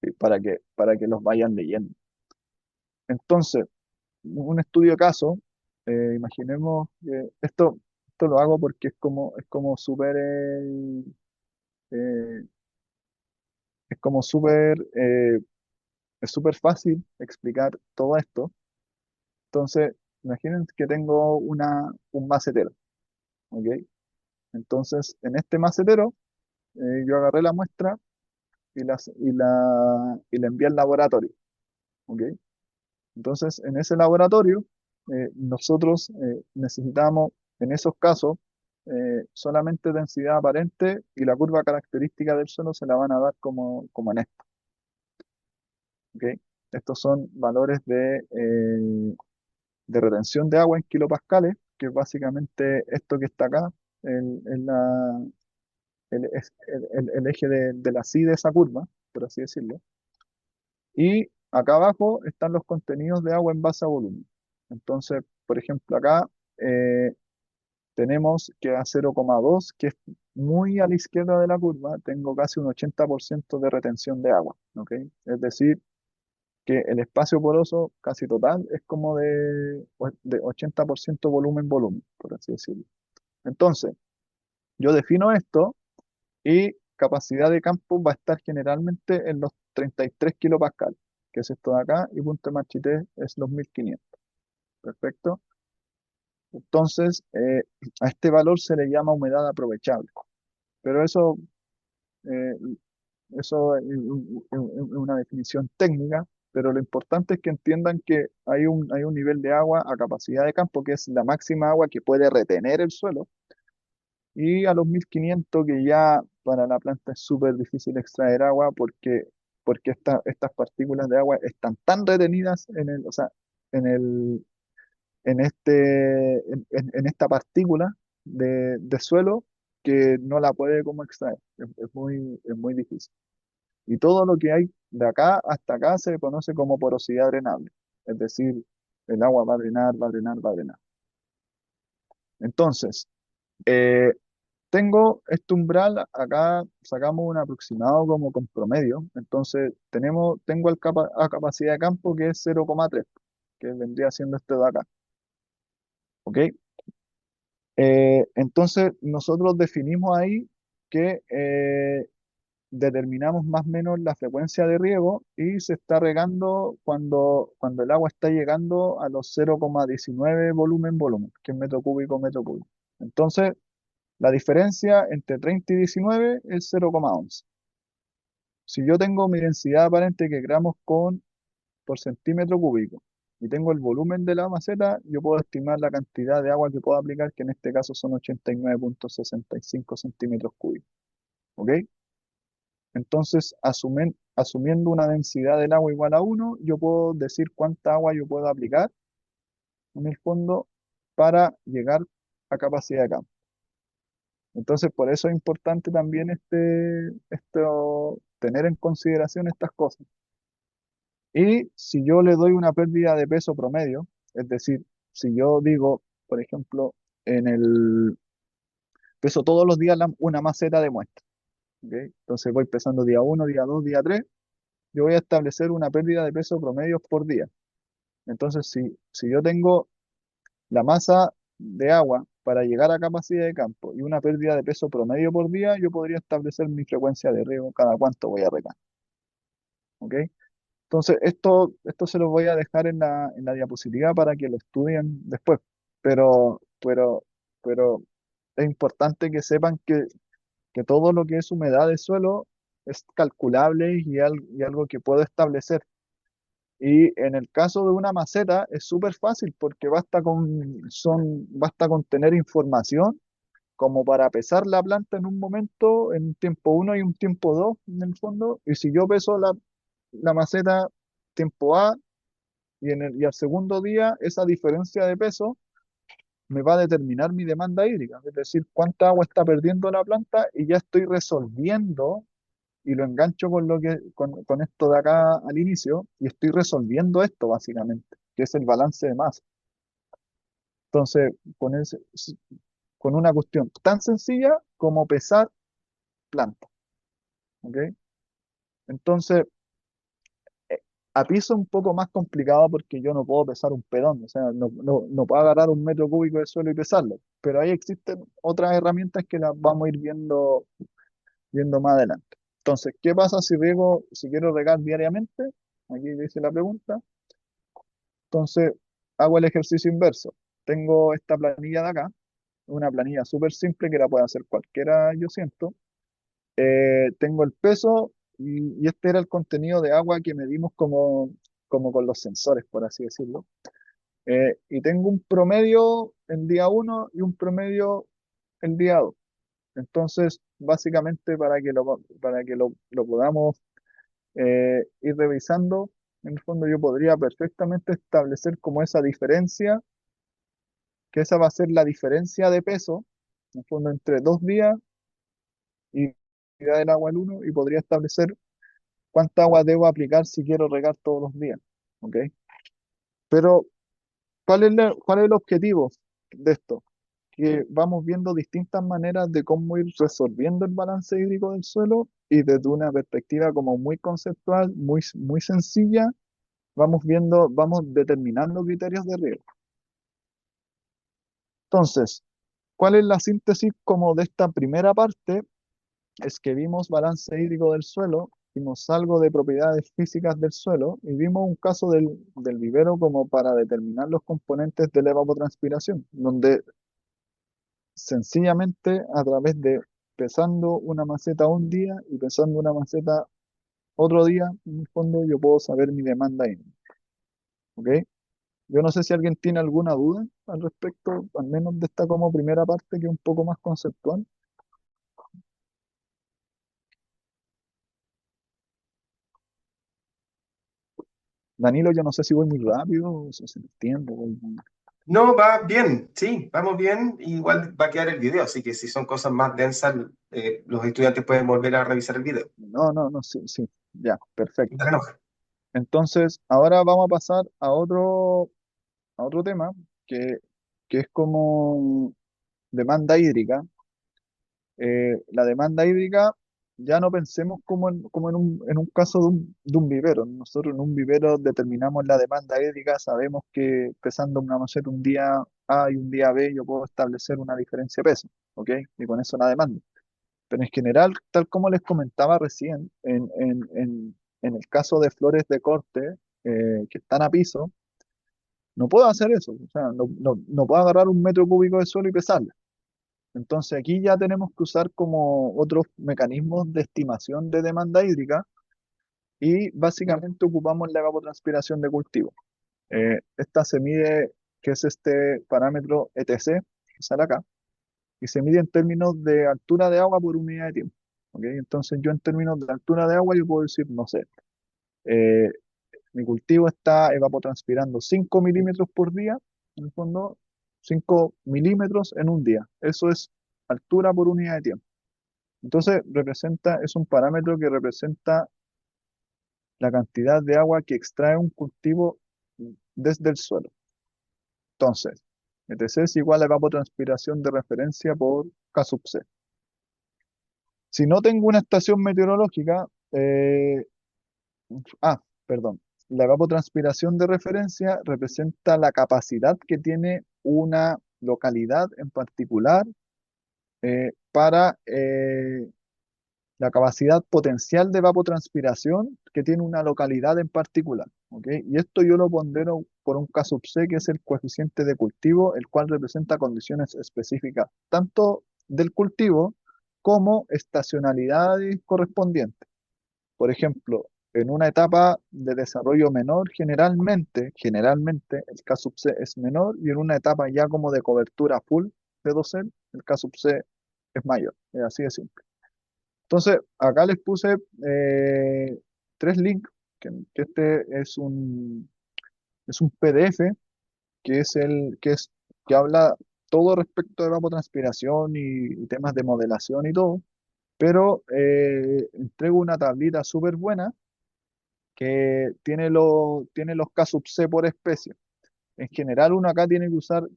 y para que los vayan leyendo. Entonces, un estudio de caso, imaginemos que esto lo hago porque es como súper eh, es como súper es súper fácil explicar todo esto. Entonces, imaginen que tengo un macetero, ¿ok? Entonces, en este macetero, yo agarré la muestra y la envié al laboratorio, ¿ok? Entonces, en ese laboratorio, nosotros necesitamos, en esos casos, solamente densidad aparente y la curva característica del suelo se la van a dar como en esto, ¿ok? Estos son valores de retención de agua en kilopascales, que es básicamente esto que está acá, el eje de la sí de esa curva, por así decirlo. Y acá abajo están los contenidos de agua en base a volumen. Entonces, por ejemplo, acá tenemos que a 0,2, que es muy a la izquierda de la curva, tengo casi un 80% de retención de agua, ¿ok? Es decir, que el espacio poroso casi total es como de 80% volumen-volumen, por así decirlo. Entonces, yo defino esto y capacidad de campo va a estar generalmente en los 33 kilopascal, que es esto de acá, y punto de Marchité es los 1500. Perfecto. Entonces, a este valor se le llama humedad aprovechable. Pero eh, eso es una definición técnica, pero lo importante es que entiendan que hay un nivel de agua a capacidad de campo, que es la máxima agua que puede retener el suelo, y a los 1500 que ya para la planta es súper difícil extraer agua porque estas partículas de agua están tan retenidas o sea, en el, en esta partícula de suelo que no la puede como extraer. Es muy difícil. Y todo lo que hay de acá hasta acá se conoce como porosidad drenable. Es decir, el agua va a drenar, va a drenar, va a drenar. Entonces, eh, tengo este umbral, acá sacamos un aproximado como con promedio. Entonces, tengo a capacidad de campo que es 0,3, que vendría siendo este de acá. ¿Ok? Entonces, nosotros definimos ahí que determinamos más o menos la frecuencia de riego y se está regando cuando el agua está llegando a los 0,19 volumen, que es metro cúbico, metro cúbico. Entonces, la diferencia entre 30 y 19 es 0,11. Si yo tengo mi densidad aparente que gramos por centímetro cúbico y tengo el volumen de la maceta, yo puedo estimar la cantidad de agua que puedo aplicar, que en este caso son 89,65 centímetros cúbicos. ¿Ok? Entonces, asumiendo una densidad del agua igual a 1, yo puedo decir cuánta agua yo puedo aplicar en el fondo para llegar a capacidad de campo. Entonces, por eso es importante también tener en consideración estas cosas. Y si yo le doy una pérdida de peso promedio, es decir, si yo digo, por ejemplo, en el peso todos los días una maceta de muestra, ¿ok? Entonces voy pesando día 1, día 2, día 3, yo voy a establecer una pérdida de peso promedio por día. Entonces, si yo tengo la masa de agua para llegar a capacidad de campo y una pérdida de peso promedio por día, yo podría establecer mi frecuencia de riego, cada cuánto voy a regar. ¿Ok? Entonces, esto se lo voy a dejar en la diapositiva para que lo estudien después. Pero es importante que sepan que todo lo que es humedad de suelo es calculable y algo que puedo establecer. Y en el caso de una maceta es súper fácil porque basta con tener información como para pesar la planta en un momento, en un tiempo uno y un tiempo 2 en el fondo. Y si yo peso la maceta tiempo A y al segundo día, esa diferencia de peso me va a determinar mi demanda hídrica, es decir, cuánta agua está perdiendo la planta y ya estoy resolviendo y lo engancho con esto de acá al inicio, y estoy resolviendo esto básicamente, que es el balance de masa. Entonces, con una cuestión tan sencilla como pesar planta, ¿ok? Entonces, eh, a piso un poco más complicado porque yo no puedo pesar un pedón, o sea, no puedo agarrar un metro cúbico de suelo y pesarlo, pero ahí existen otras herramientas que las vamos a ir viendo más adelante. Entonces, ¿qué pasa si quiero regar diariamente? Aquí dice la pregunta. Entonces, hago el ejercicio inverso. Tengo esta planilla de acá, una planilla súper simple que la puede hacer cualquiera, yo siento. Tengo el peso y este era el contenido de agua que medimos como con los sensores, por así decirlo. Y tengo un promedio el día 1 y un promedio el día 2. Entonces, básicamente, para que lo podamos ir revisando, en el fondo yo podría perfectamente establecer como esa diferencia, que esa va a ser la diferencia de peso, en el fondo entre 2 días y la del agua el uno, y podría establecer cuánta agua debo aplicar si quiero regar todos los días. ¿Ok? Pero, ¿cuál es el objetivo de esto? que vamos viendo distintas maneras de cómo ir resolviendo el balance hídrico del suelo y desde una perspectiva como muy conceptual, muy sencilla, vamos viendo, vamos determinando criterios de riesgo. Entonces, ¿cuál es la síntesis como de esta primera parte? Es que vimos balance hídrico del suelo, vimos algo de propiedades físicas del suelo y vimos un caso del vivero como para determinar los componentes de la evapotranspiración, donde sencillamente a través de pesando una maceta un día y pesando una maceta otro día, en el fondo yo puedo saber mi demanda hídrica, ¿ok? Yo no sé si alguien tiene alguna duda al respecto, al menos de esta como primera parte que es un poco más conceptual. Danilo, yo no sé si voy muy rápido, o si se entiende. No, va bien, sí, vamos bien. Igual va a quedar el video, así que si son cosas más densas, los estudiantes pueden volver a revisar el video. No, sí, sí, ya, perfecto. Dale, no. Entonces, ahora vamos a pasar a otro tema que, que es como demanda hídrica. La demanda hídrica, ya no pensemos como en un caso de un vivero. Nosotros en un vivero determinamos la demanda hídrica, sabemos que pesando una maceta un día A y un día B, yo puedo establecer una diferencia de peso, ¿ok? Y con eso la demanda. Pero en general, tal como les comentaba recién, en el caso de flores de corte que están a piso, no puedo hacer eso. O sea, no puedo agarrar un metro cúbico de suelo y pesarlo. Entonces aquí ya tenemos que usar como otros mecanismos de estimación de demanda hídrica y básicamente ocupamos la evapotranspiración de cultivo. Esta se mide, que es este parámetro ETC, que sale acá, y se mide en términos de altura de agua por unidad de tiempo. ¿Ok? Entonces yo en términos de altura de agua yo puedo decir, no sé, eh, mi cultivo está evapotranspirando 5 milímetros por día, en el fondo 5 milímetros en un día. Eso es altura por unidad de tiempo. Entonces, es un parámetro que representa la cantidad de agua que extrae un cultivo desde el suelo. Entonces, ETC es igual a evapotranspiración de referencia por K sub C. Si no tengo una estación meteorológica, perdón, la evapotranspiración de referencia representa la capacidad que tiene una localidad en particular para la capacidad potencial de evapotranspiración que tiene una localidad en particular. ¿Ok? Y esto yo lo pondero por un K sub C, que es el coeficiente de cultivo, el cual representa condiciones específicas tanto del cultivo como estacionalidades correspondientes. Por ejemplo, en una etapa de desarrollo menor, generalmente el K sub C es menor y en una etapa ya como de cobertura full de dosel, el K sub C es mayor. Es así de simple. Entonces, acá les puse tres links, que este es un PDF que habla todo respecto de evapotranspiración y temas de modelación y todo, pero entrego una tablita súper buena que tiene los K sub C por especie. En general, uno acá tiene que usar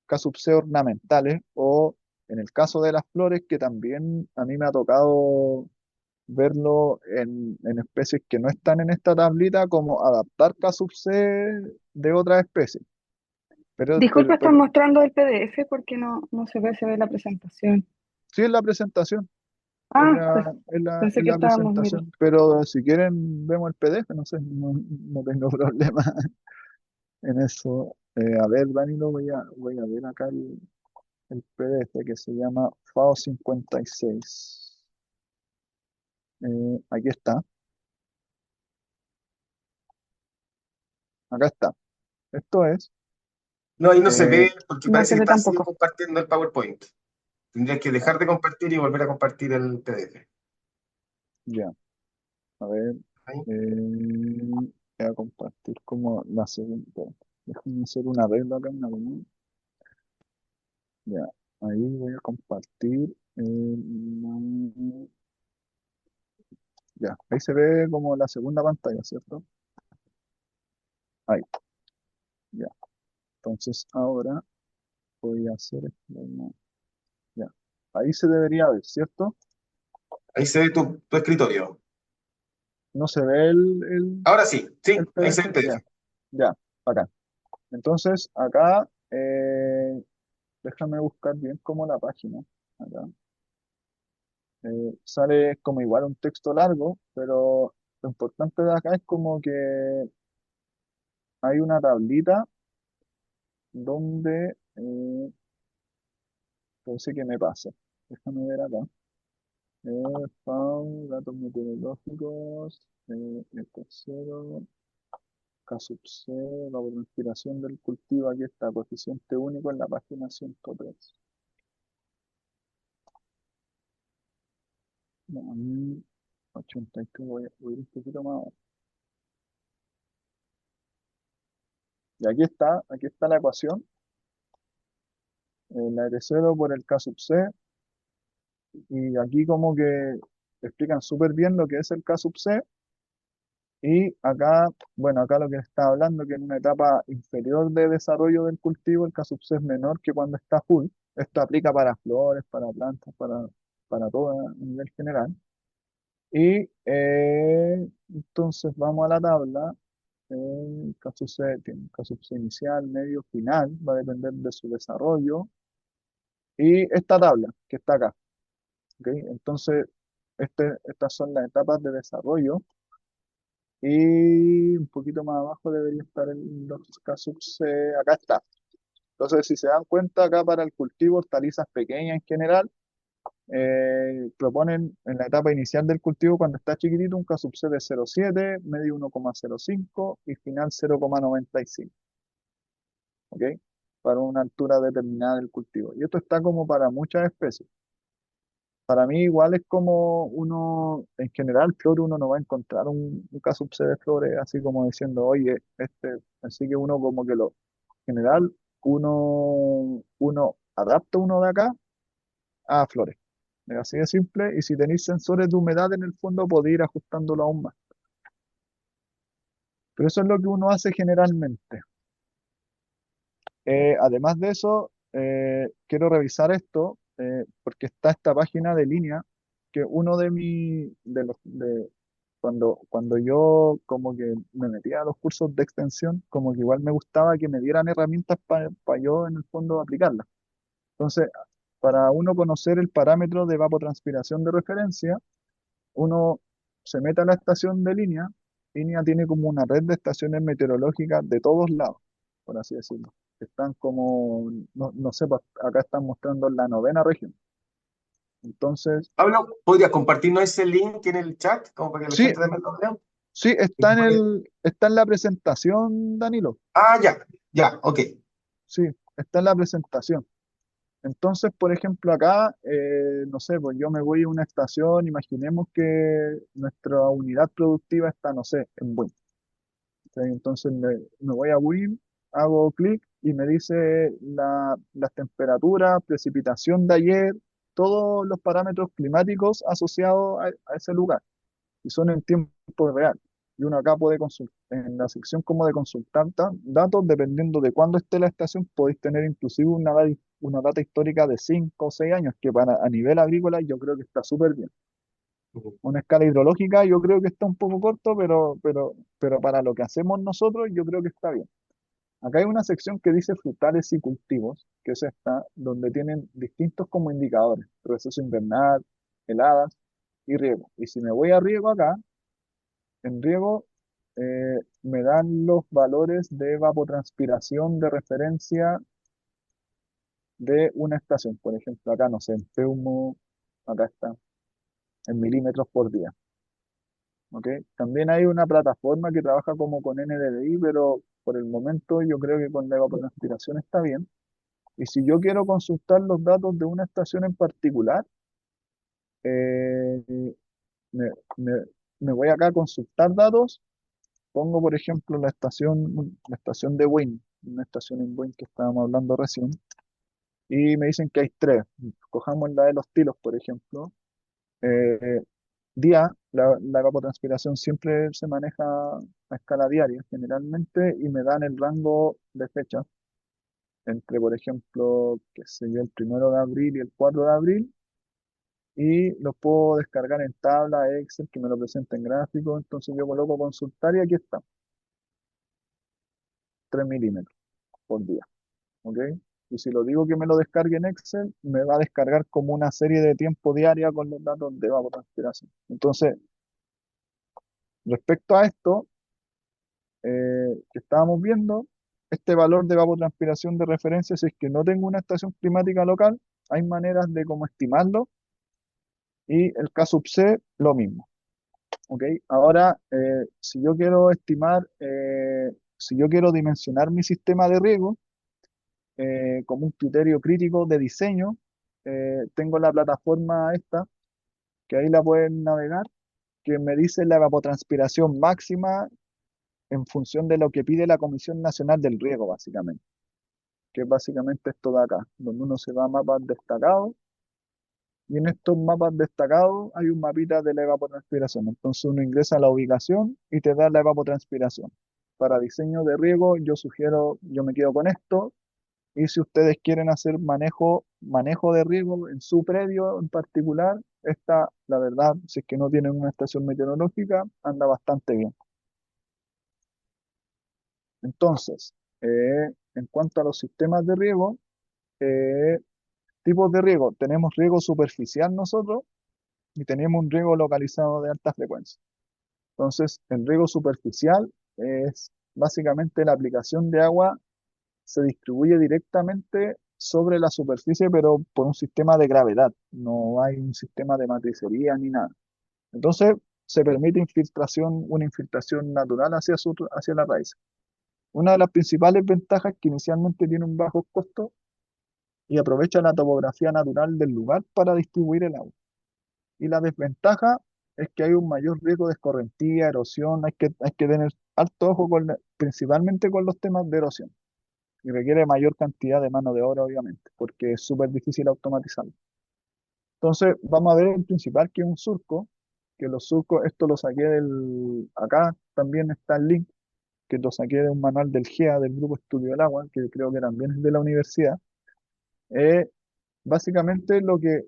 K sub C ornamentales o en el caso de las flores, que también a mí me ha tocado verlo en especies que no están en esta tablita, como adaptar K sub C de otras especies. Disculpa, están Pero mostrando el PDF porque no se ve la presentación. sí es la presentación, Ah, es pensé que la estábamos mirando. presentación, pero si quieren vemos el PDF, no sé, no tengo problema en eso. A ver, Danilo, voy a ver acá el PDF que se llama FAO 56. Aquí está, acá está. Esto es, No, ahí no se eh, ve porque No parece se que ve estás sigue tampoco. compartiendo el PowerPoint. Tendrías que dejar de compartir y volver a compartir el PDF. ya, a ver, Ahí. voy a compartir como la segunda. Déjame hacer una regla acá, una reunión. Ya, ahí voy a compartir. Ya, ahí se ve como la segunda pantalla, ¿cierto? Ahí, ya. Entonces ahora voy a hacer esto. Ya. Ahí se debería ver, ¿cierto? Ahí se ve tu escritorio. ¿No se ve Ahora sí, el sí, ahí se ve PDF? el Ya, PDF. ya, acá. Entonces, acá, déjame buscar bien como la página. Acá. Sale como igual un texto largo, pero lo importante de acá es como que hay una tablita donde, pensé que me pasa. Déjame ver acá. Datos meteorológicos, el tercero, CASUPC, la inspiración del cultivo, aquí está, coeficiente único en la página 103. No, 83, voy a ir un poquito más abajo. Y aquí está la ecuación, la R0 por el CASUPC, y aquí como que explican súper bien lo que es el CASUPC. Y acá, bueno, acá lo que está hablando que en una etapa inferior de desarrollo del cultivo el K-sub-C es menor que cuando está full. Esto aplica para flores, para plantas, para todo a nivel general. Y entonces vamos a la tabla. K-sub-C tiene un K-sub-C inicial, medio, final, va a depender de su desarrollo. Y esta tabla que está acá, ¿ok? Entonces, estas son las etapas de desarrollo. Y un poquito más abajo debería estar los casos, acá está. Entonces, si se dan cuenta, acá para el cultivo, hortalizas pequeñas en general, proponen en la etapa inicial del cultivo, cuando está chiquitito, un K-sub-C de 0,7, medio 1,05 y final 0,95, ¿ok? Para una altura determinada del cultivo. Y esto está como para muchas especies. Para mí igual es como uno, en general, flor uno no va a encontrar un caso de flores así como diciendo, oye, así que uno como que lo, en general, uno adapta uno de acá a flores. Es así de simple, y si tenéis sensores de humedad en el fondo, podéis ir ajustándolo aún más. Pero eso es lo que uno hace generalmente. Además de eso, quiero revisar esto, porque está esta página de línea, que uno cuando yo como que me metía a los cursos de extensión, como que igual me gustaba que me dieran herramientas para yo en el fondo aplicarlas. Entonces, para uno conocer el parámetro de evapotranspiración de referencia, uno se mete a la estación de línea. Línea tiene como una red de estaciones meteorológicas de todos lados, por así decirlo. Están como, no sé, pues, acá están mostrando la novena región. Entonces, Pablo, ¿podrías compartirnos ese link en el chat como para que la sí, gente también lo vea? sí, está en la presentación, Danilo. Ah, ya, ya, ok. Sí, está en la presentación. Entonces, por ejemplo, acá, no sé, pues yo me voy a una estación, imaginemos que nuestra unidad productiva está, no sé, en Buin. ¿Sí? Entonces me voy a Buin, hago clic y me dice las temperaturas, precipitación de ayer, todos los parámetros climáticos asociados a ese lugar, y son en tiempo real. Y uno acá puede consultar, en la sección como de consultar datos, dependiendo de cuándo esté la estación, podéis tener inclusive una data histórica de 5 o 6 años, que a nivel agrícola yo creo que está súper bien. Una escala hidrológica yo creo que está un poco corto, pero para lo que hacemos nosotros yo creo que está bien. Acá hay una sección que dice frutales y cultivos, que es esta, donde tienen distintos como indicadores: receso invernal, heladas y riego. Y si me voy a riego acá, en riego me dan los valores de evapotranspiración de referencia de una estación. Por ejemplo, acá no sé, en Peumo, acá está, en milímetros por día. ¿Ok? También hay una plataforma que trabaja como con NDVI, pero por el momento yo creo que con la evapotranspiración está bien. Y si yo quiero consultar los datos de una estación en particular, eh, me, me- me voy acá a consultar datos. Pongo, por ejemplo, la estación de Win, una estación en Win que estábamos hablando recién, y me dicen que hay tres. Cojamos la de los tilos, por ejemplo. Eh, Día, la evapotranspiración siempre se maneja a escala diaria, generalmente, y me dan el rango de fecha. entre, por ejemplo, qué sé yo, el 1 de abril y el 4 de abril, y los puedo descargar en tabla, Excel, que me lo presenta en gráfico. Entonces yo coloco consultar y aquí está, 3 milímetros por día, ¿ok? Y si lo digo que me lo descargue en Excel, me va a descargar como una serie de tiempo diaria con los datos de evapotranspiración. Entonces, respecto a esto que estábamos viendo, este valor de evapotranspiración de referencia, si es que no tengo una estación climática local, hay maneras de cómo estimarlo, y el caso C, lo mismo. ¿Ok? Ahora, si yo quiero estimar, si yo quiero dimensionar mi sistema de riego como un criterio crítico de diseño, tengo la plataforma esta, que ahí la pueden navegar, que me dice la evapotranspiración máxima en función de lo que pide la Comisión Nacional del Riego, básicamente, que es básicamente esto de acá, donde uno se va a mapas destacados, y en estos mapas destacados hay un mapita de la evapotranspiración. Entonces uno ingresa a la ubicación y te da la evapotranspiración. Para diseño de riego, yo sugiero, yo me quedo con esto. Y si ustedes quieren hacer manejo de riego en su predio en particular, esta, la verdad, si es que no tienen una estación meteorológica, anda bastante bien. Entonces, en cuanto a los sistemas de riego, eh, tipos de riego, tenemos riego superficial nosotros y tenemos un riego localizado de alta frecuencia. Entonces, el riego superficial es básicamente la aplicación de agua, se distribuye directamente sobre la superficie, pero por un sistema de gravedad. No hay un sistema de matricería ni nada. Entonces, se permite una infiltración natural hacia la raíz. Una de las principales ventajas es que inicialmente tiene un bajo costo y aprovecha la topografía natural del lugar para distribuir el agua. Y la desventaja es que hay un mayor riesgo de escorrentía, erosión. Hay que tener alto ojo principalmente con los temas de erosión. Y requiere mayor cantidad de mano de obra, obviamente, porque es súper difícil automatizarlo. Entonces, vamos a ver el principal, que es un surco, que los surcos, esto lo saqué acá también está el link, que lo saqué de un manual del GEA, del Grupo Estudio del Agua, que creo que también es de la universidad. Eh, Básicamente lo que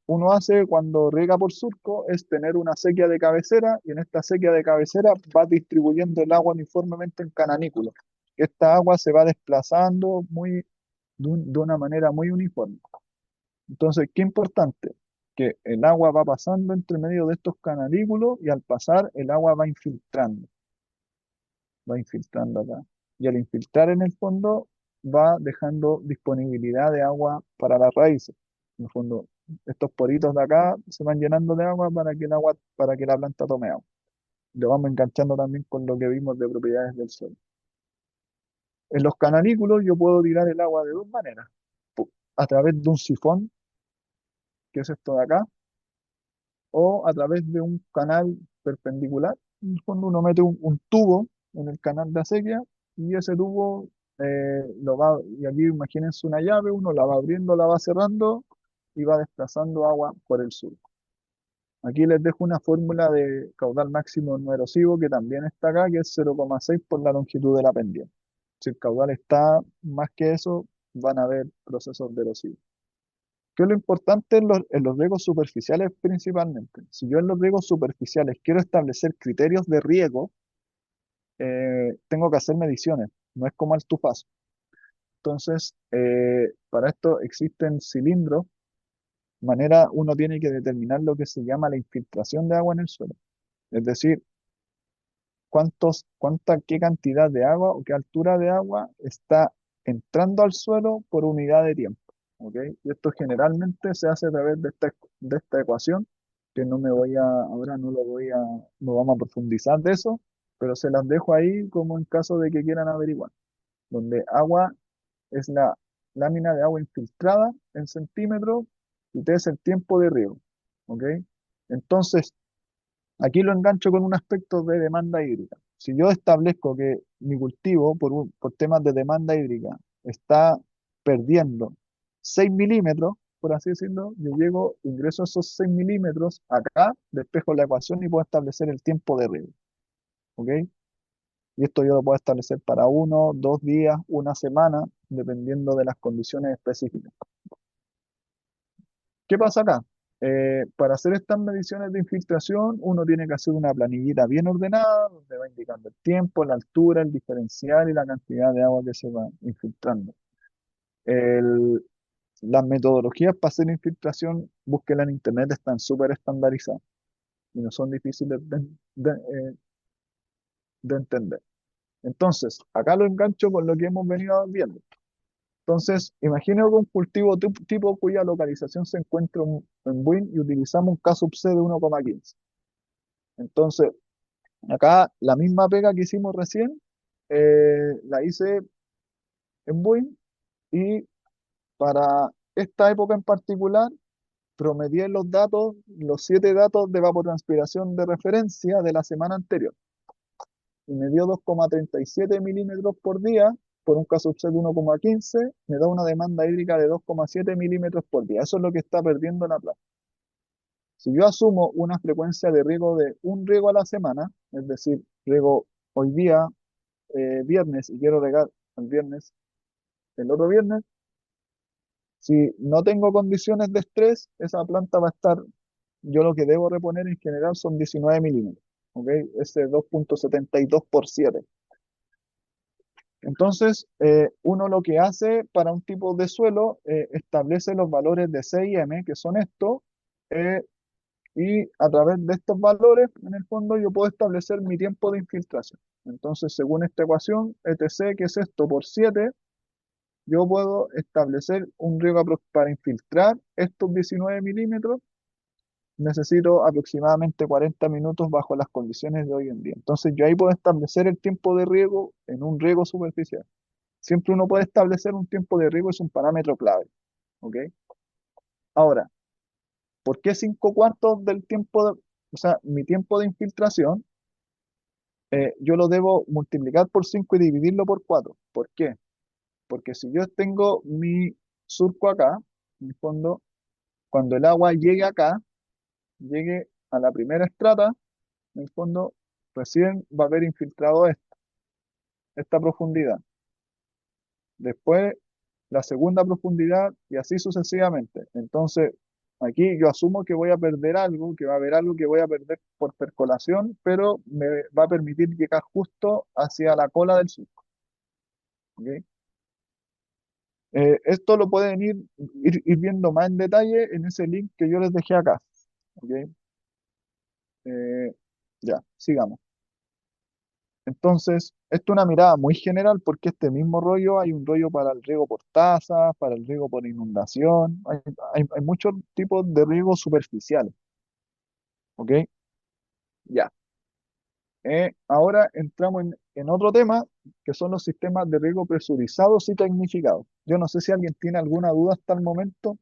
uno hace cuando riega por surco es tener una sequía de cabecera, y en esta sequía de cabecera va distribuyendo el agua uniformemente en cananículos. Esta agua se va desplazando de una manera muy uniforme. Entonces, qué importante, que el agua va pasando entre medio de estos canarículos, y al pasar el agua va infiltrando acá. Y al infiltrar en el fondo va dejando disponibilidad de agua para las raíces. En el fondo, estos poritos de acá se van llenando de agua para que la planta tome agua. Lo vamos enganchando también con lo que vimos de propiedades del suelo. En los canarículos yo puedo tirar el agua de dos maneras. A través de un sifón, que es esto de acá, o a través de un canal perpendicular. En el fondo uno mete un tubo en el canal de acequia, y ese tubo y aquí imagínense una llave, uno la va abriendo, la va cerrando y va desplazando agua por el surco. Aquí les dejo una fórmula de caudal máximo no erosivo que también está acá, que es 0,6 por la longitud de la pendiente. Si el caudal está más que eso, van a haber procesos de erosión. ¿Qué es lo importante en los riegos superficiales principalmente? Si yo en los riegos superficiales quiero establecer criterios de riego, tengo que hacer mediciones, no es como el tufazo. Entonces, para esto existen cilindros, uno tiene que determinar lo que se llama la infiltración de agua en el suelo. Es decir, qué cantidad de agua o qué altura de agua está entrando al suelo por unidad de tiempo. ¿Ok? Y esto generalmente se hace a través de esta ecuación, que ahora no vamos a profundizar de eso, pero se las dejo ahí como en caso de que quieran averiguar, donde agua es la lámina de agua infiltrada en centímetros, y T es el tiempo de riego. ¿Ok? Entonces, aquí lo engancho con un aspecto de demanda hídrica. Si yo establezco que mi cultivo, por temas de demanda hídrica, está perdiendo 6 milímetros, por así decirlo, yo ingreso esos 6 milímetros acá, despejo la ecuación y puedo establecer el tiempo de riego. ¿Ok? Y esto yo lo puedo establecer para 1, 2 días, una semana, dependiendo de las condiciones específicas. ¿Qué pasa acá? Para hacer estas mediciones de infiltración, uno tiene que hacer una planillita bien ordenada, donde va indicando el tiempo, la altura, el diferencial y la cantidad de agua que se va infiltrando. El- las metodologías para hacer infiltración, búsquela en internet, están súper estandarizadas y no son difíciles de entender. Entonces, acá lo engancho con lo que hemos venido viendo. Entonces, imagino que un cultivo tipo cuya localización se encuentra en Buin y utilizamos un K-sub-C de 1,15. Entonces, acá la misma pega que hicimos recién, la hice en Buin y para esta época en particular, promedié los datos, los 7 datos de evapotranspiración de referencia de la semana anterior. Y me dio 2,37 milímetros por día, por un caso de 1,15, me da una demanda hídrica de 2,7 milímetros por día. Eso es lo que está perdiendo la planta. Si yo asumo una frecuencia de riego de un riego a la semana, es decir, riego hoy día, viernes, y quiero regar el viernes, el otro viernes, si no tengo condiciones de estrés, esa planta va a estar, yo lo que debo reponer en general son 19 milímetros, ¿ok? Ese 2,72 por 7. Entonces, uno lo que hace para un tipo de suelo, establece los valores de C y M, que son estos, eh, y a través de estos valores, en el fondo, yo puedo establecer mi tiempo de infiltración. Entonces, según esta ecuación, ETC, que es esto por 7, yo puedo establecer un riego para infiltrar estos 19 milímetros. Necesito aproximadamente 40 minutos bajo las condiciones de hoy en día. Entonces, yo ahí puedo establecer el tiempo de riego en un riego superficial. Siempre uno puede establecer un tiempo de riego, es un parámetro clave. ¿Ok? Ahora, ¿por qué 5 cuartos del tiempo o sea, mi tiempo de infiltración, yo lo debo multiplicar por 5 y dividirlo por 4? ¿Por qué? Porque si yo tengo mi surco acá, en el fondo, cuando el agua llegue acá, llegue a la primera estrata, en el fondo, recién va a haber infiltrado esta profundidad. Después la segunda profundidad y así sucesivamente. Entonces, aquí yo asumo que voy a perder algo, que va a haber algo que voy a perder por percolación, pero me va a permitir llegar justo hacia la cola del surco. ¿Ok? Esto lo pueden ir viendo más en detalle en ese link que yo les dejé acá. ¿Ok? Eh, ya, sigamos. Entonces, esto es una mirada muy general porque este mismo rollo, hay un rollo para el riego por taza, para el riego por inundación, hay muchos tipos de riego superficiales, ¿ok? Ya. Ahora entramos en otro tema, que son los sistemas de riego presurizados y tecnificados. Yo no sé si alguien tiene alguna duda hasta el momento.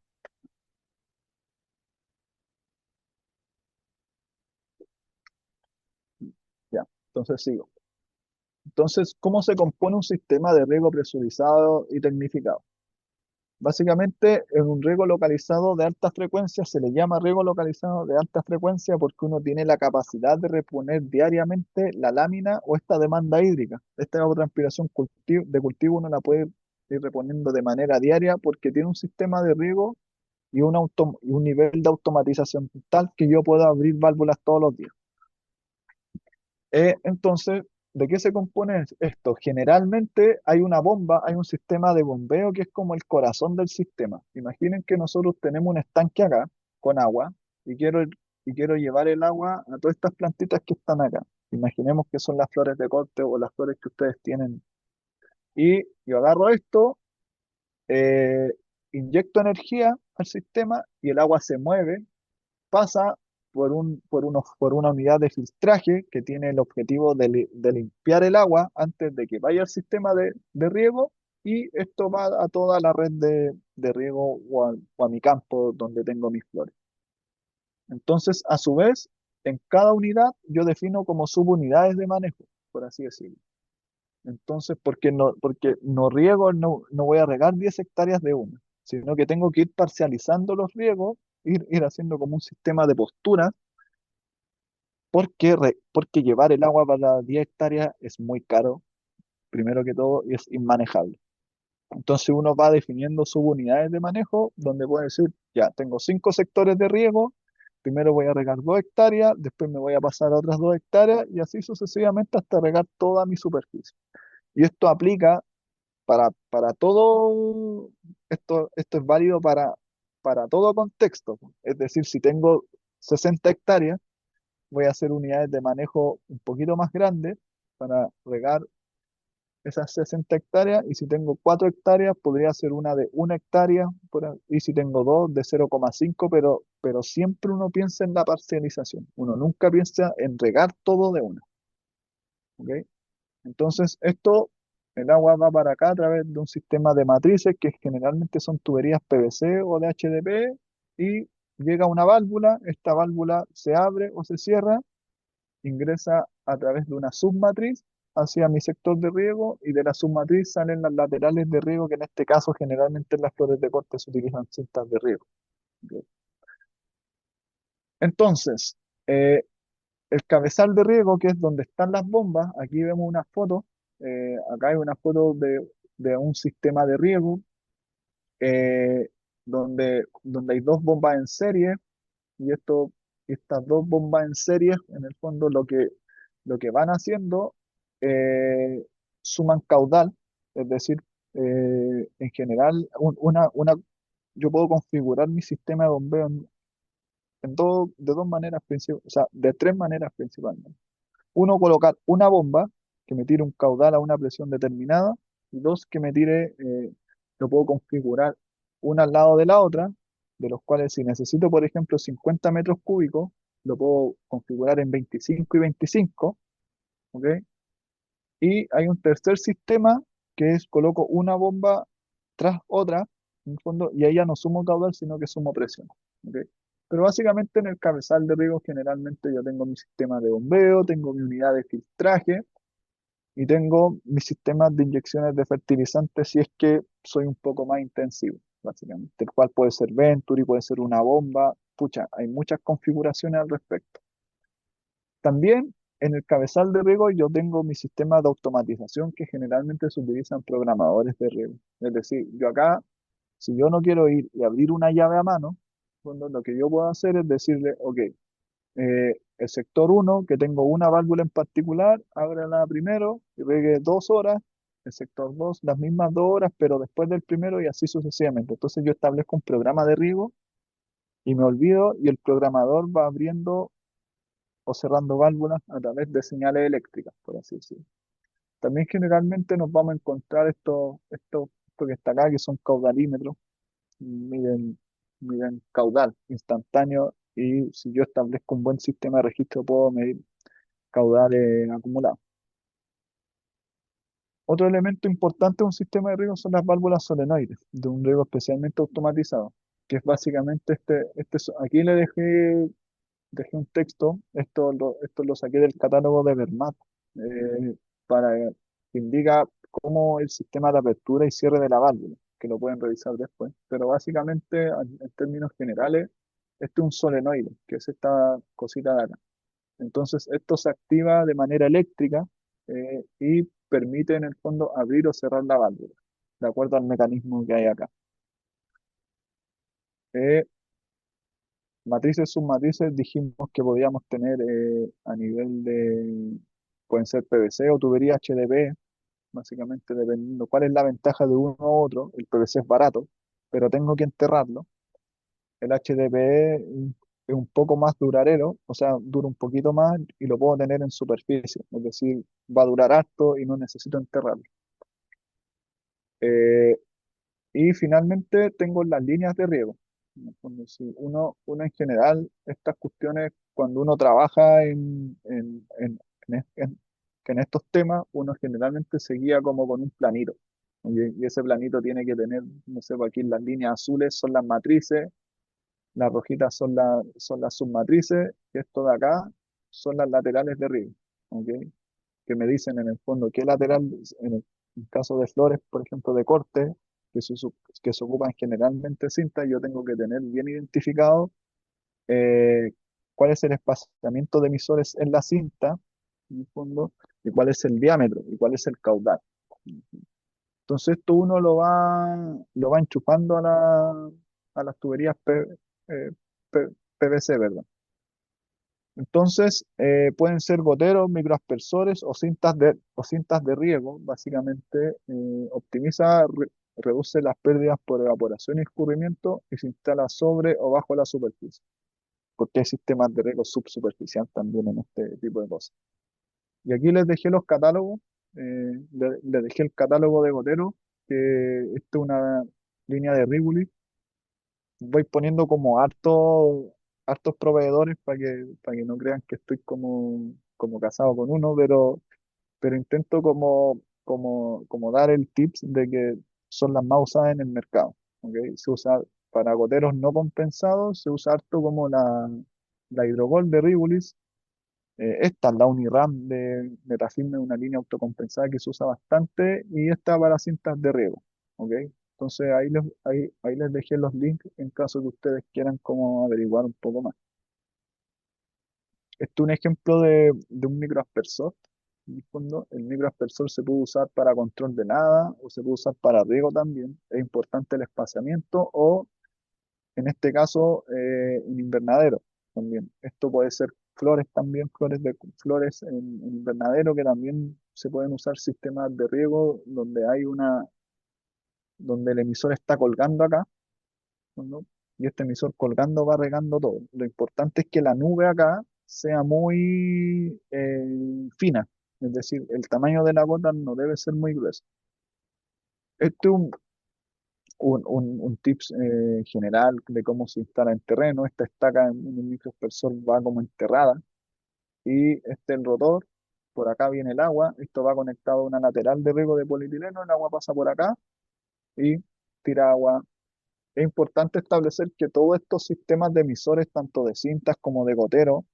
Ya, entonces sigo. Entonces, ¿cómo se compone un sistema de riego presurizado y tecnificado? Básicamente, en un riego localizado de alta frecuencia se le llama riego localizado de alta frecuencia porque uno tiene la capacidad de reponer diariamente la lámina o esta demanda hídrica. Esta evapotranspiración de cultivo uno la puede ir reponiendo de manera diaria porque tiene un sistema de riego y un nivel de automatización tal que yo puedo abrir válvulas todos los días. Entonces, ¿de qué se compone esto? Generalmente hay una bomba, hay un sistema de bombeo que es como el corazón del sistema. Imaginen que nosotros tenemos un estanque acá con agua y quiero llevar el agua a todas estas plantitas que están acá. Imaginemos que son las flores de corte o las flores que ustedes tienen. Y yo agarro esto, eh, inyecto energía al sistema y el agua se mueve, pasa por una unidad de filtraje que tiene el objetivo de limpiar el agua antes de que vaya al sistema de riego y esto va a toda la red de riego o a mi campo donde tengo mis flores. Entonces, a su vez, en cada unidad yo defino como subunidades de manejo, por así decirlo. Entonces, porque no riego, no voy a regar 10 hectáreas de una, sino que tengo que ir parcializando los riegos, ir haciendo como un sistema de postura porque llevar el agua para 10 hectáreas es muy caro, primero que todo, y es inmanejable. Entonces uno va definiendo subunidades de manejo donde puede decir, ya, tengo 5 sectores de riego, primero voy a regar 2 hectáreas, después me voy a pasar a otras 2 hectáreas y así sucesivamente hasta regar toda mi superficie. Y esto aplica para todo, esto es válido para todo contexto. Es decir, si tengo 60 hectáreas, voy a hacer unidades de manejo un poquito más grandes para regar esas 60 hectáreas, y si tengo 4 hectáreas, podría ser una de 1 hectárea, y si tengo dos, de 0,5, pero siempre uno piensa en la parcialización. Uno nunca piensa en regar todo de una. ¿Ok? Entonces, el agua va para acá a través de un sistema de matrices que generalmente son tuberías PVC o de HDPE, y llega a una válvula, esta válvula se abre o se cierra, ingresa a través de una submatriz hacia mi sector de riego, y de la submatriz salen las laterales de riego, que en este caso generalmente en las flores de corte se utilizan cintas de riego. ¿Ok? Entonces, eh, el cabezal de riego, que es donde están las bombas, aquí vemos una foto, acá hay una foto de un sistema de riego, eh, donde hay dos bombas en serie, y estas dos bombas en serie, en el fondo lo que van haciendo, eh, suman caudal, es decir, en general, yo puedo configurar mi sistema de bombeo de dos maneras principales, o sea, de tres maneras principalmente. Uno, colocar una bomba que me tire un caudal a una presión determinada, y dos, que me tire, lo puedo configurar una al lado de la otra, de los cuales si necesito, por ejemplo, 50 metros cúbicos, lo puedo configurar en 25 y 25, ¿ok? Y hay un tercer sistema que es coloco una bomba tras otra, en el fondo, y ahí ya no sumo caudal, sino que sumo presión, ¿ok? Pero básicamente en el cabezal de riego generalmente yo tengo mi sistema de bombeo, tengo mi unidad de filtraje, y tengo mis sistemas de inyecciones de fertilizantes si es que soy un poco más intensivo, básicamente, el cual puede ser Venturi, puede ser una bomba. Pucha, hay muchas configuraciones al respecto. También en el cabezal de riego yo tengo mi sistema de automatización que generalmente se utilizan programadores de riego. Es decir, yo acá, si yo no quiero ir y abrir una llave a mano, bueno, lo que yo puedo hacer es decirle, ok, el sector uno, que tengo una válvula en particular, ábrela primero y pegue 2 horas. El sector 2 las mismas 2 horas, pero después del primero, y así sucesivamente. Entonces yo establezco un programa de riego y me olvido, y el programador va abriendo o cerrando válvulas a través de señales eléctricas, por así decirlo. También generalmente nos vamos a encontrar esto que está acá, que son caudalímetros, miden caudal instantáneo, y si yo establezco un buen sistema de registro puedo medir caudales acumulados. Otro elemento importante de un sistema de riego son las válvulas solenoides, de un riego especialmente automatizado, que es básicamente aquí dejé un texto, esto lo saqué del catálogo de Vermat, para que indica cómo el sistema de apertura y cierre de la válvula, que lo pueden revisar después. Pero básicamente, en términos generales, este es un solenoide, que es esta cosita de acá. Entonces, esto se activa de manera eléctrica, y permite en el fondo abrir o cerrar la válvula, de acuerdo al mecanismo que hay acá. Eh, Matrices, submatrices, dijimos que podíamos tener, a nivel pueden ser PVC o tubería HDPE, básicamente dependiendo cuál es la ventaja de uno u otro. El PVC es barato, pero tengo que enterrarlo. El HDPE es un poco más duradero, o sea, dura un poquito más y lo puedo tener en superficie, es decir, va a durar harto y no necesito enterrarlo. Eh, y finalmente tengo las líneas de riego. En el fondo, si uno en general, estas cuestiones, cuando uno trabaja en estos temas, uno generalmente se guía como con un planito. Y ese planito tiene que tener, no sé, por aquí las líneas azules son las matrices, las rojitas son las submatrices, y esto de acá son las laterales de riego. ¿Ok? Que me dicen en el fondo qué lateral, en caso de flores, por ejemplo, de corte, que se ocupan generalmente cintas, yo tengo que tener bien identificado, eh, cuál es el espaciamiento de emisores en la cinta, en el fondo, y cuál es el diámetro, y cuál es el caudal. Entonces esto uno lo va enchufando a las tuberías eh, P- PVC, ¿verdad? Entonces pueden ser goteros, microaspersores o cintas de riego. Básicamente reduce las pérdidas por evaporación y escurrimiento y se instala sobre o bajo la superficie, porque hay sistemas de riego subsuperficial también en este tipo de cosas. Y aquí les dejé los catálogos, les dejé el catálogo de goteros, que esta es una línea de Riguli. Voy poniendo como hartos proveedores para que no crean que estoy como casado con uno, pero intento como dar el tips de que son las más usadas en el mercado. ¿Ok? Se usa para goteros no compensados, se usa harto como la Hydrogol de Rivulis. Esta, la Uniram de Metafilme, una línea autocompensada que se usa bastante, y esta para cintas de riego. ¿Ok? Entonces ahí les dejé los links en caso que ustedes quieran como averiguar un poco más. Este es un ejemplo de un microaspersor. En el fondo, el microaspersor se puede usar para control de nada o se puede usar para riego también. Es importante el espaciamiento o, en este caso, un invernadero también. Esto puede ser flores también, flores en invernadero, que también se pueden usar sistemas de riego donde el emisor está colgando acá, ¿no? Y este emisor colgando va regando todo. Lo importante es que la nube acá sea muy fina, es decir, el tamaño de la gota no debe ser muy grueso. Este es un tips general de cómo se instala en terreno. Esta estaca en un microaspersor va como enterrada, y este es el rotor. Por acá viene el agua, esto va conectado a una lateral de riego de polietileno, el agua pasa por acá y tira agua. Es importante establecer que todos estos sistemas de emisores, tanto de cintas como de gotero,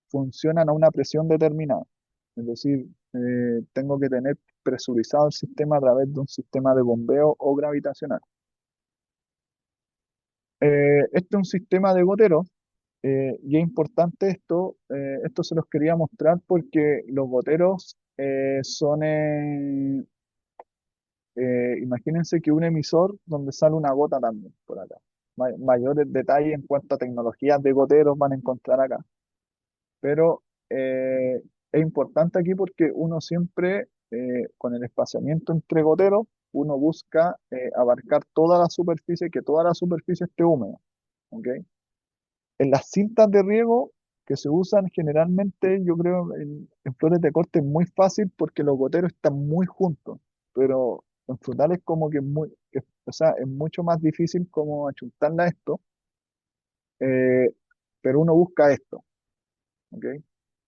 funcionan a una presión determinada. Es decir, tengo que tener presurizado el sistema a través de un sistema de bombeo o gravitacional. Este es un sistema de gotero, y es importante esto se los quería mostrar porque los goteros imagínense que un emisor donde sale una gota también por acá. Mayores detalles en cuanto a tecnologías de goteros van a encontrar acá. Pero es importante aquí porque uno siempre, con el espaciamiento entre goteros, uno busca abarcar toda la superficie, que toda la superficie esté húmeda. ¿Ok? En las cintas de riego que se usan generalmente, yo creo, en flores de corte es muy fácil porque los goteros están muy juntos, pero en frutales como que o sea, es mucho más difícil como achuntarle a esto, eh, pero uno busca esto. ¿Ok?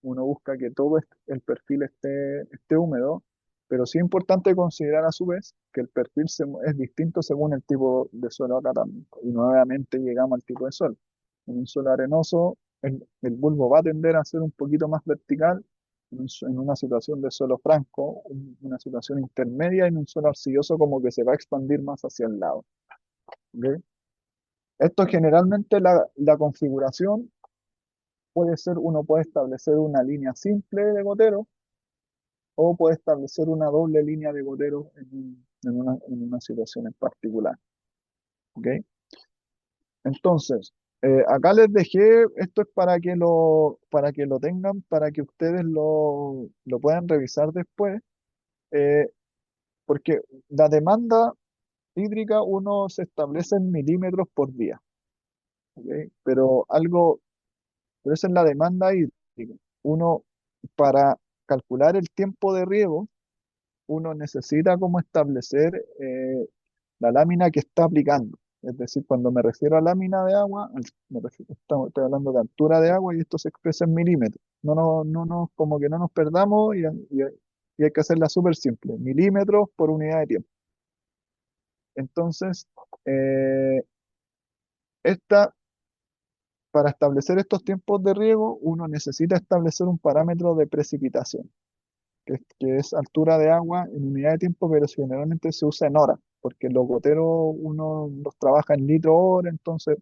Uno busca que todo el perfil esté húmedo, pero sí es importante considerar a su vez que el perfil es distinto según el tipo de suelo acá también. Y nuevamente llegamos al tipo de suelo. En un suelo arenoso, el bulbo va a tender a ser un poquito más vertical. En una situación de suelo franco, una situación intermedia, y en un suelo arcilloso como que se va a expandir más hacia el lado. ¿Ok? Esto generalmente la configuración uno puede establecer una línea simple de gotero o puede establecer una doble línea de gotero en una situación en particular. ¿Ok? Entonces, acá les dejé, esto es para que lo tengan, para que ustedes lo puedan revisar después, eh, porque la demanda hídrica uno se establece en milímetros por día. ¿Ok? Pero esa es la demanda hídrica. Uno, para calcular el tiempo de riego, uno necesita como establecer la lámina que está aplicando. Es decir, cuando me refiero a lámina de agua, estoy hablando de altura de agua, y esto se expresa en milímetros. Como que no nos perdamos, y hay que hacerla súper simple. Milímetros por unidad de tiempo. Entonces, eh, esta, para establecer estos tiempos de riego, uno necesita establecer un parámetro de precipitación, que es altura de agua en unidad de tiempo, pero generalmente se usa en horas, porque los goteros uno los trabaja en litro hora. Entonces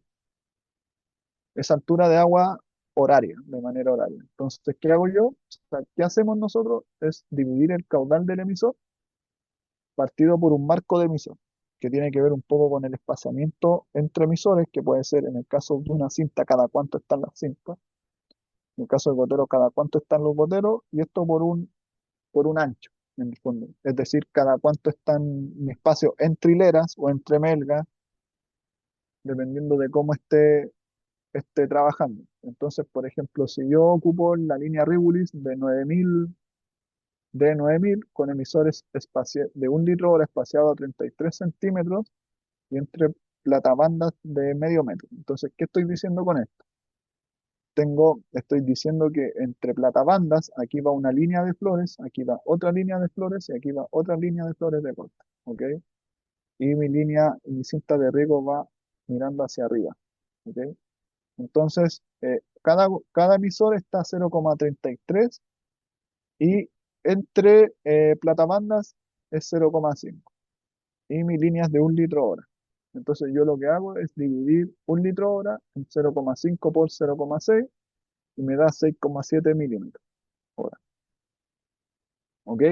es altura de agua horaria, de manera horaria. Entonces, ¿qué hago yo? O sea, ¿qué hacemos nosotros? Es dividir el caudal del emisor partido por un marco de emisor, que tiene que ver un poco con el espaciamiento entre emisores, que puede ser en el caso de una cinta, cada cuánto están las cintas, en el caso del gotero, cada cuánto están los goteros, y esto por un ancho, en el fondo. Es decir, cada cuánto están mi espacio entre hileras o entre melgas, dependiendo de cómo esté trabajando. Entonces, por ejemplo, si yo ocupo la línea Regulis de 9000 con emisores de 1 litro hora espaciado a 33 centímetros y entre platabandas de medio metro. Entonces, ¿qué estoy diciendo con esto? Estoy diciendo que entre platabandas, aquí va una línea de flores, aquí va otra línea de flores y aquí va otra línea de flores de corte, ¿ok? Y mi cinta de riego va mirando hacia arriba, ¿ok? Entonces, cada emisor está a 0,33 y entre platabandas es 0,5 y mi línea es de 1 litro hora. Entonces yo lo que hago es dividir 1 litro hora en 0,5 por 0,6 y me da 6,7 milímetros hora. ¿Ok?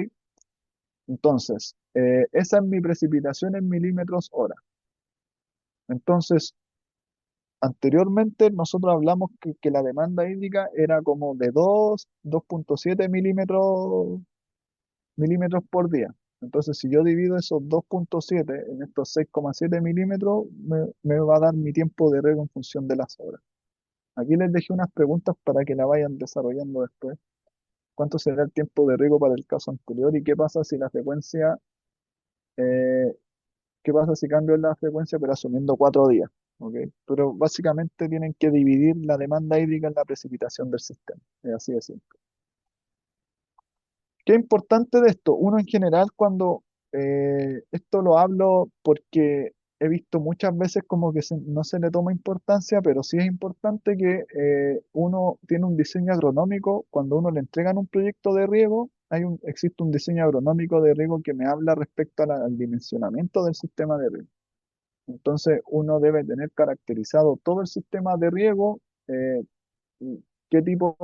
Entonces, esa es mi precipitación en milímetros hora. Entonces, anteriormente nosotros hablamos que la demanda hídrica era como de 2,7 milímetros por día. Entonces, si yo divido esos 2,7 en estos 6,7 milímetros, me va a dar mi tiempo de riego en función de las horas. Aquí les dejé unas preguntas para que la vayan desarrollando después. ¿Cuánto será el tiempo de riego para el caso anterior? ¿Y qué pasa si la frecuencia, eh, qué pasa si cambio la frecuencia, pero asumiendo 4 días? ¿Ok? Pero básicamente tienen que dividir la demanda hídrica en la precipitación del sistema. Es así de simple. ¿Qué es importante de esto? Uno en general cuando esto lo hablo porque he visto muchas veces como que no se le toma importancia, pero sí es importante que uno tiene un diseño agronómico. Cuando uno le entregan un proyecto de riego, existe un diseño agronómico de riego que me habla respecto al dimensionamiento del sistema de riego. Entonces uno debe tener caracterizado todo el sistema de riego, eh, qué tipo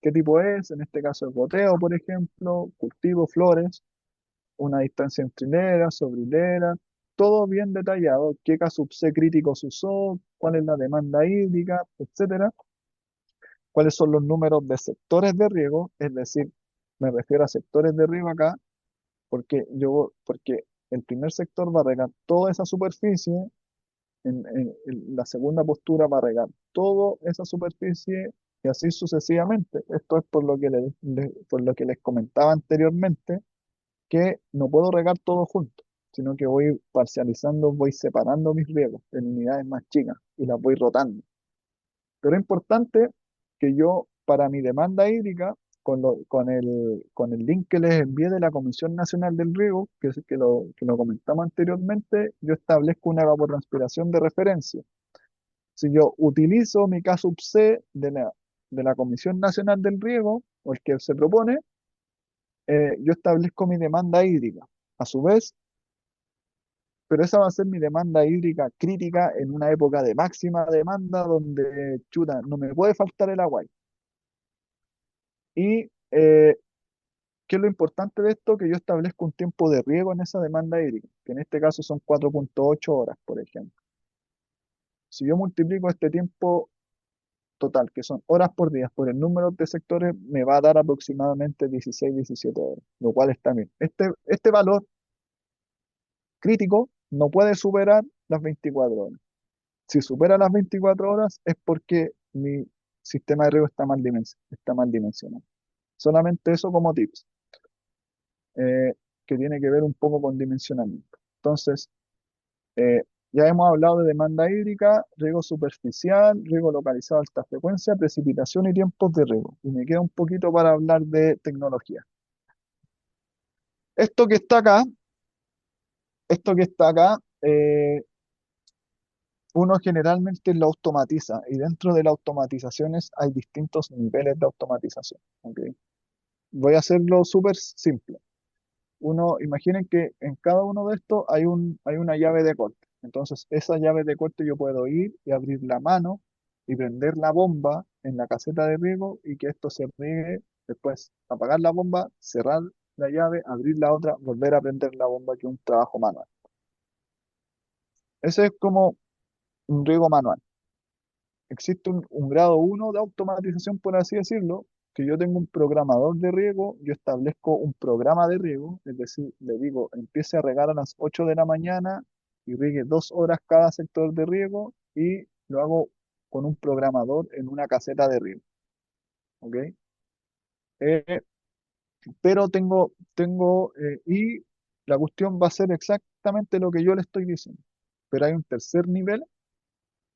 qué tipo es, en este caso el goteo, por ejemplo, cultivo, flores, una distancia entre hileras, sobre hileras, todo bien detallado, qué caso C crítico se usó, cuál es la demanda hídrica, etcétera, cuáles son los números de sectores de riego, es decir, me refiero a sectores de riego acá, porque el primer sector va a regar toda esa superficie, en la segunda postura va a regar toda esa superficie y así sucesivamente. Esto es por lo que les comentaba anteriormente, que no puedo regar todo junto, sino que voy parcializando, voy separando mis riegos en unidades más chicas y las voy rotando. Pero es importante que yo, para mi demanda hídrica, con el link que les envié de la Comisión Nacional del Riego, que lo comentamos anteriormente, yo establezco una evapotranspiración de referencia. Si yo utilizo mi caso C de la Comisión Nacional del Riego, o el que se propone, yo establezco mi demanda hídrica. A su vez, pero esa va a ser mi demanda hídrica crítica en una época de máxima demanda donde, chuta, no me puede faltar el agua. Y ¿qué es lo importante de esto? Que yo establezco un tiempo de riego en esa demanda hídrica, que en este caso son 4,8 horas, por ejemplo. Si yo multiplico este tiempo total, que son horas por día, por el número de sectores, me va a dar aproximadamente 16, 17 horas, lo cual está bien. Este valor crítico no puede superar las 24 horas. Si supera las 24 horas es porque mi sistema de riego está mal dimensionado. Solamente eso como tips, eh, que tiene que ver un poco con dimensionamiento. Entonces, ya hemos hablado de demanda hídrica, riego superficial, riego localizado a alta frecuencia, precipitación y tiempos de riego. Y me queda un poquito para hablar de tecnología. Esto que está acá, esto que está acá, uno generalmente lo automatiza y dentro de las automatizaciones hay distintos niveles de automatización. ¿Ok? Voy a hacerlo súper simple. Imaginen que en cada uno de estos hay una llave de corte. Entonces, esa llave de corte yo puedo ir y abrir la mano y prender la bomba en la caseta de riego y que esto se riegue, después apagar la bomba, cerrar la llave, abrir la otra, volver a prender la bomba, que es un trabajo manual. Ese es como un riego manual. Existe un grado uno de automatización, por así decirlo, que yo tengo un programador de riego, yo establezco un programa de riego, es decir, le digo, empiece a regar a las 8 de la mañana y riegue 2 horas cada sector de riego y lo hago con un programador en una caseta de riego. ¿Ok? Eh, pero y la cuestión va a ser exactamente lo que yo le estoy diciendo. Pero hay un tercer nivel,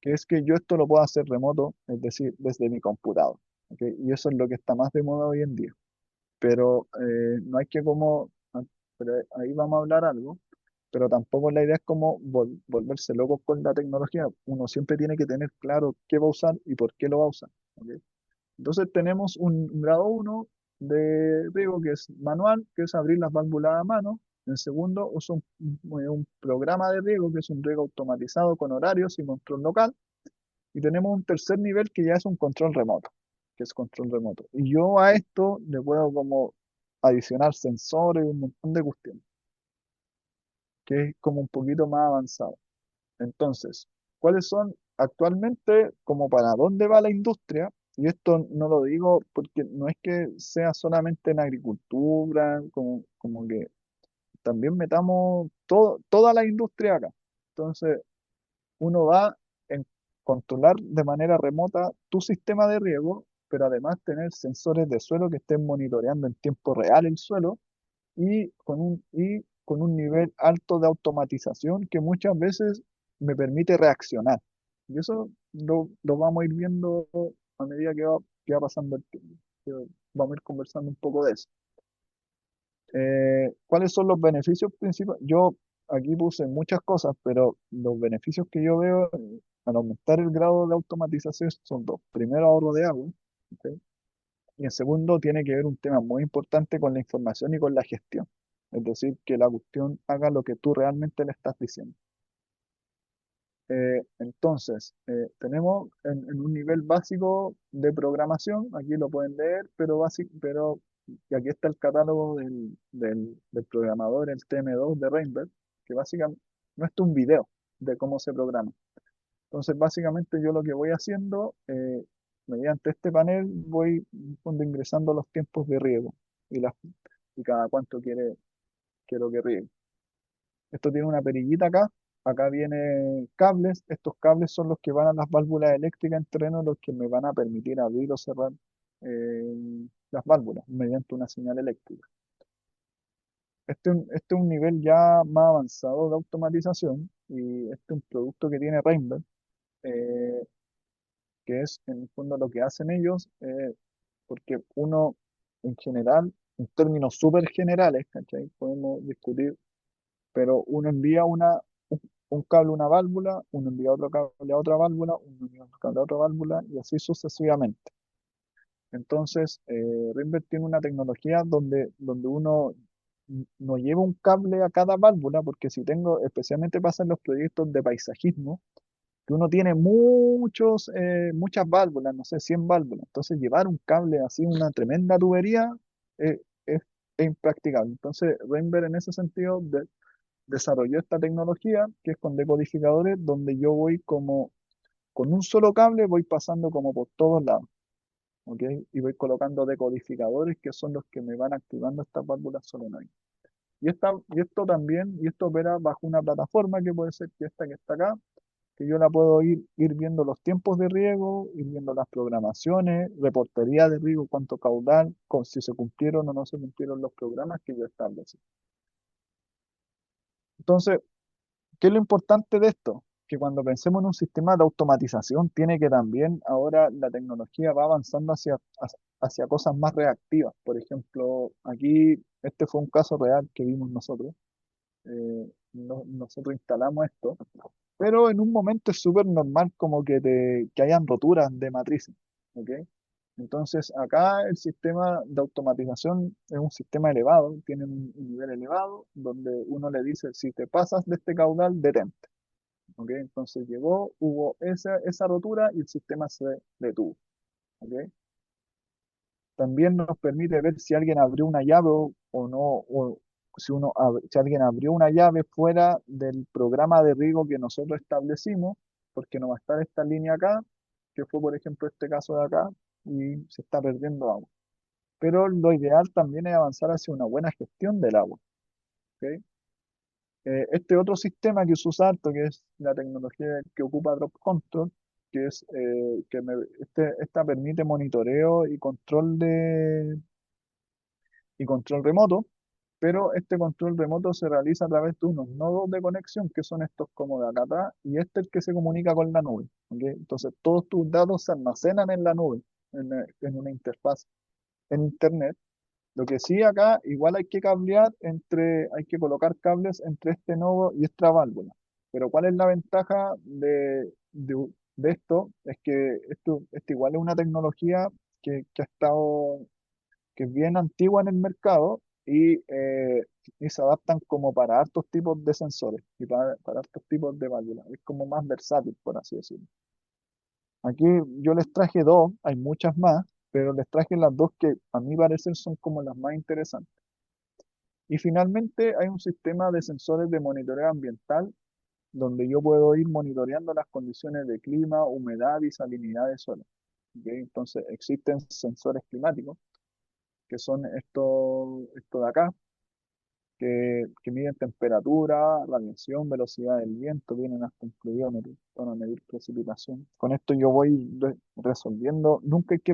que es que yo esto lo puedo hacer remoto, es decir, desde mi computador. ¿Ok? Y eso es lo que está más de moda hoy en día. Pero no hay que pero ahí vamos a hablar algo, pero tampoco la idea es como volverse locos con la tecnología. Uno siempre tiene que tener claro qué va a usar y por qué lo va a usar. ¿Ok? Entonces tenemos un grado uno de riego que es manual, que es abrir las válvulas a mano. En segundo, uso un programa de riego, que es un riego automatizado con horarios y control local. Y tenemos un tercer nivel que ya es un control remoto, que es control remoto. Y yo a esto le puedo como adicionar sensores y un montón de cuestiones, que es como un poquito más avanzado. Entonces, ¿cuáles son actualmente, como para dónde va la industria? Y esto no lo digo porque no es que sea solamente en agricultura, como que también metamos toda la industria acá. Entonces, uno va en controlar de manera remota tu sistema de riego, pero además tener sensores de suelo que estén monitoreando en tiempo real el suelo y con un nivel alto de automatización que muchas veces me permite reaccionar. Y eso lo vamos a ir viendo a medida que va pasando el tiempo. Que Vamos a ir conversando un poco de eso. ¿Cuáles son los beneficios principales? Yo aquí puse muchas cosas, pero los beneficios que yo veo al aumentar el grado de automatización son dos. Primero, ahorro de agua, ¿ok? Y en segundo, tiene que ver un tema muy importante con la información y con la gestión. Es decir, que la cuestión haga lo que tú realmente le estás diciendo. Entonces, tenemos en un nivel básico de programación, aquí lo pueden leer, y aquí está el catálogo del programador, el TM2 de Reinberg, que básicamente no es un video de cómo se programa. Entonces, básicamente yo lo que voy haciendo, mediante este panel, voy ingresando los tiempos de riego y cada cuánto quiero que riegue. Esto tiene una perillita acá. Acá viene cables. Estos cables son los que van a las válvulas eléctricas en terreno, los que me van a permitir abrir o cerrar las válvulas mediante una señal eléctrica. Este es un nivel ya más avanzado de automatización y este es un producto que tiene Reinberg, eh, que es en el fondo lo que hacen ellos, porque uno en general, en términos súper generales, ¿cachai? Podemos discutir, pero uno envía un cable a una válvula, uno envía otro cable a otra válvula, uno envía otro cable a otra válvula y así sucesivamente. Entonces, Reinberg tiene una tecnología donde uno no lleva un cable a cada válvula, porque si tengo, especialmente pasa en los proyectos de paisajismo, que uno tiene muchas válvulas, no sé, 100 válvulas. Entonces, llevar un cable así, una tremenda tubería, eh, es impracticable. Entonces, Reinberg en ese sentido desarrolló esta tecnología que es con decodificadores, donde yo voy como con un solo cable, voy pasando como por todos lados, ¿ok? Y voy colocando decodificadores que son los que me van activando estas válvulas solenoides. Y esto opera bajo una plataforma que puede ser que esta que está acá, que yo la puedo ir viendo los tiempos de riego, ir viendo las programaciones, reportería de riego, cuánto caudal, si se cumplieron o no se cumplieron los programas que yo establecí. Entonces, ¿qué es lo importante de esto? Que cuando pensemos en un sistema de automatización, tiene que también ahora la tecnología va avanzando hacia cosas más reactivas. Por ejemplo, aquí este fue un caso real que vimos nosotros. Nosotros instalamos esto, pero en un momento es súper normal como que hayan roturas de matrices. ¿Ok? Entonces, acá el sistema de automatización es un sistema elevado, tiene un nivel elevado, donde uno le dice, si te pasas de este caudal, detente. ¿Ok? Entonces hubo esa rotura y el sistema se detuvo. ¿Ok? también nos permite ver si alguien abrió una llave o no, o si alguien abrió una llave fuera del programa de riego que nosotros establecimos, porque no va a estar esta línea acá, que fue por ejemplo este caso de acá, y se está perdiendo agua. Pero lo ideal también es avanzar hacia una buena gestión del agua. ¿Ok? Este otro sistema que se usa harto, que es la tecnología que ocupa Drop Control, que es esta permite monitoreo y control remoto, pero este control remoto se realiza a través de unos nodos de conexión que son estos como de acá atrás, y este es el que se comunica con la nube. ¿Ok? Entonces todos tus datos se almacenan en la nube, en una interfaz en Internet. Lo que sí acá, igual hay que colocar cables entre este nodo y esta válvula. Pero ¿cuál es la ventaja de esto? Es que esto igual es una tecnología que ha estado, que es bien antigua en el mercado y se adaptan como para hartos tipos de sensores y para hartos tipos de válvulas. Es como más versátil, por así decirlo. Aquí yo les traje dos, hay muchas más, pero les traje las dos que a mi parecer son como las más interesantes. Y finalmente hay un sistema de sensores de monitoreo ambiental donde yo puedo ir monitoreando las condiciones de clima, humedad y salinidad de suelo. ¿Ok? Entonces existen sensores climáticos, que son esto de acá, que miden temperatura, radiación, velocidad del viento, tienen hasta un pluviómetro para medir precipitación. Con esto yo voy resolviendo, nunca hay que,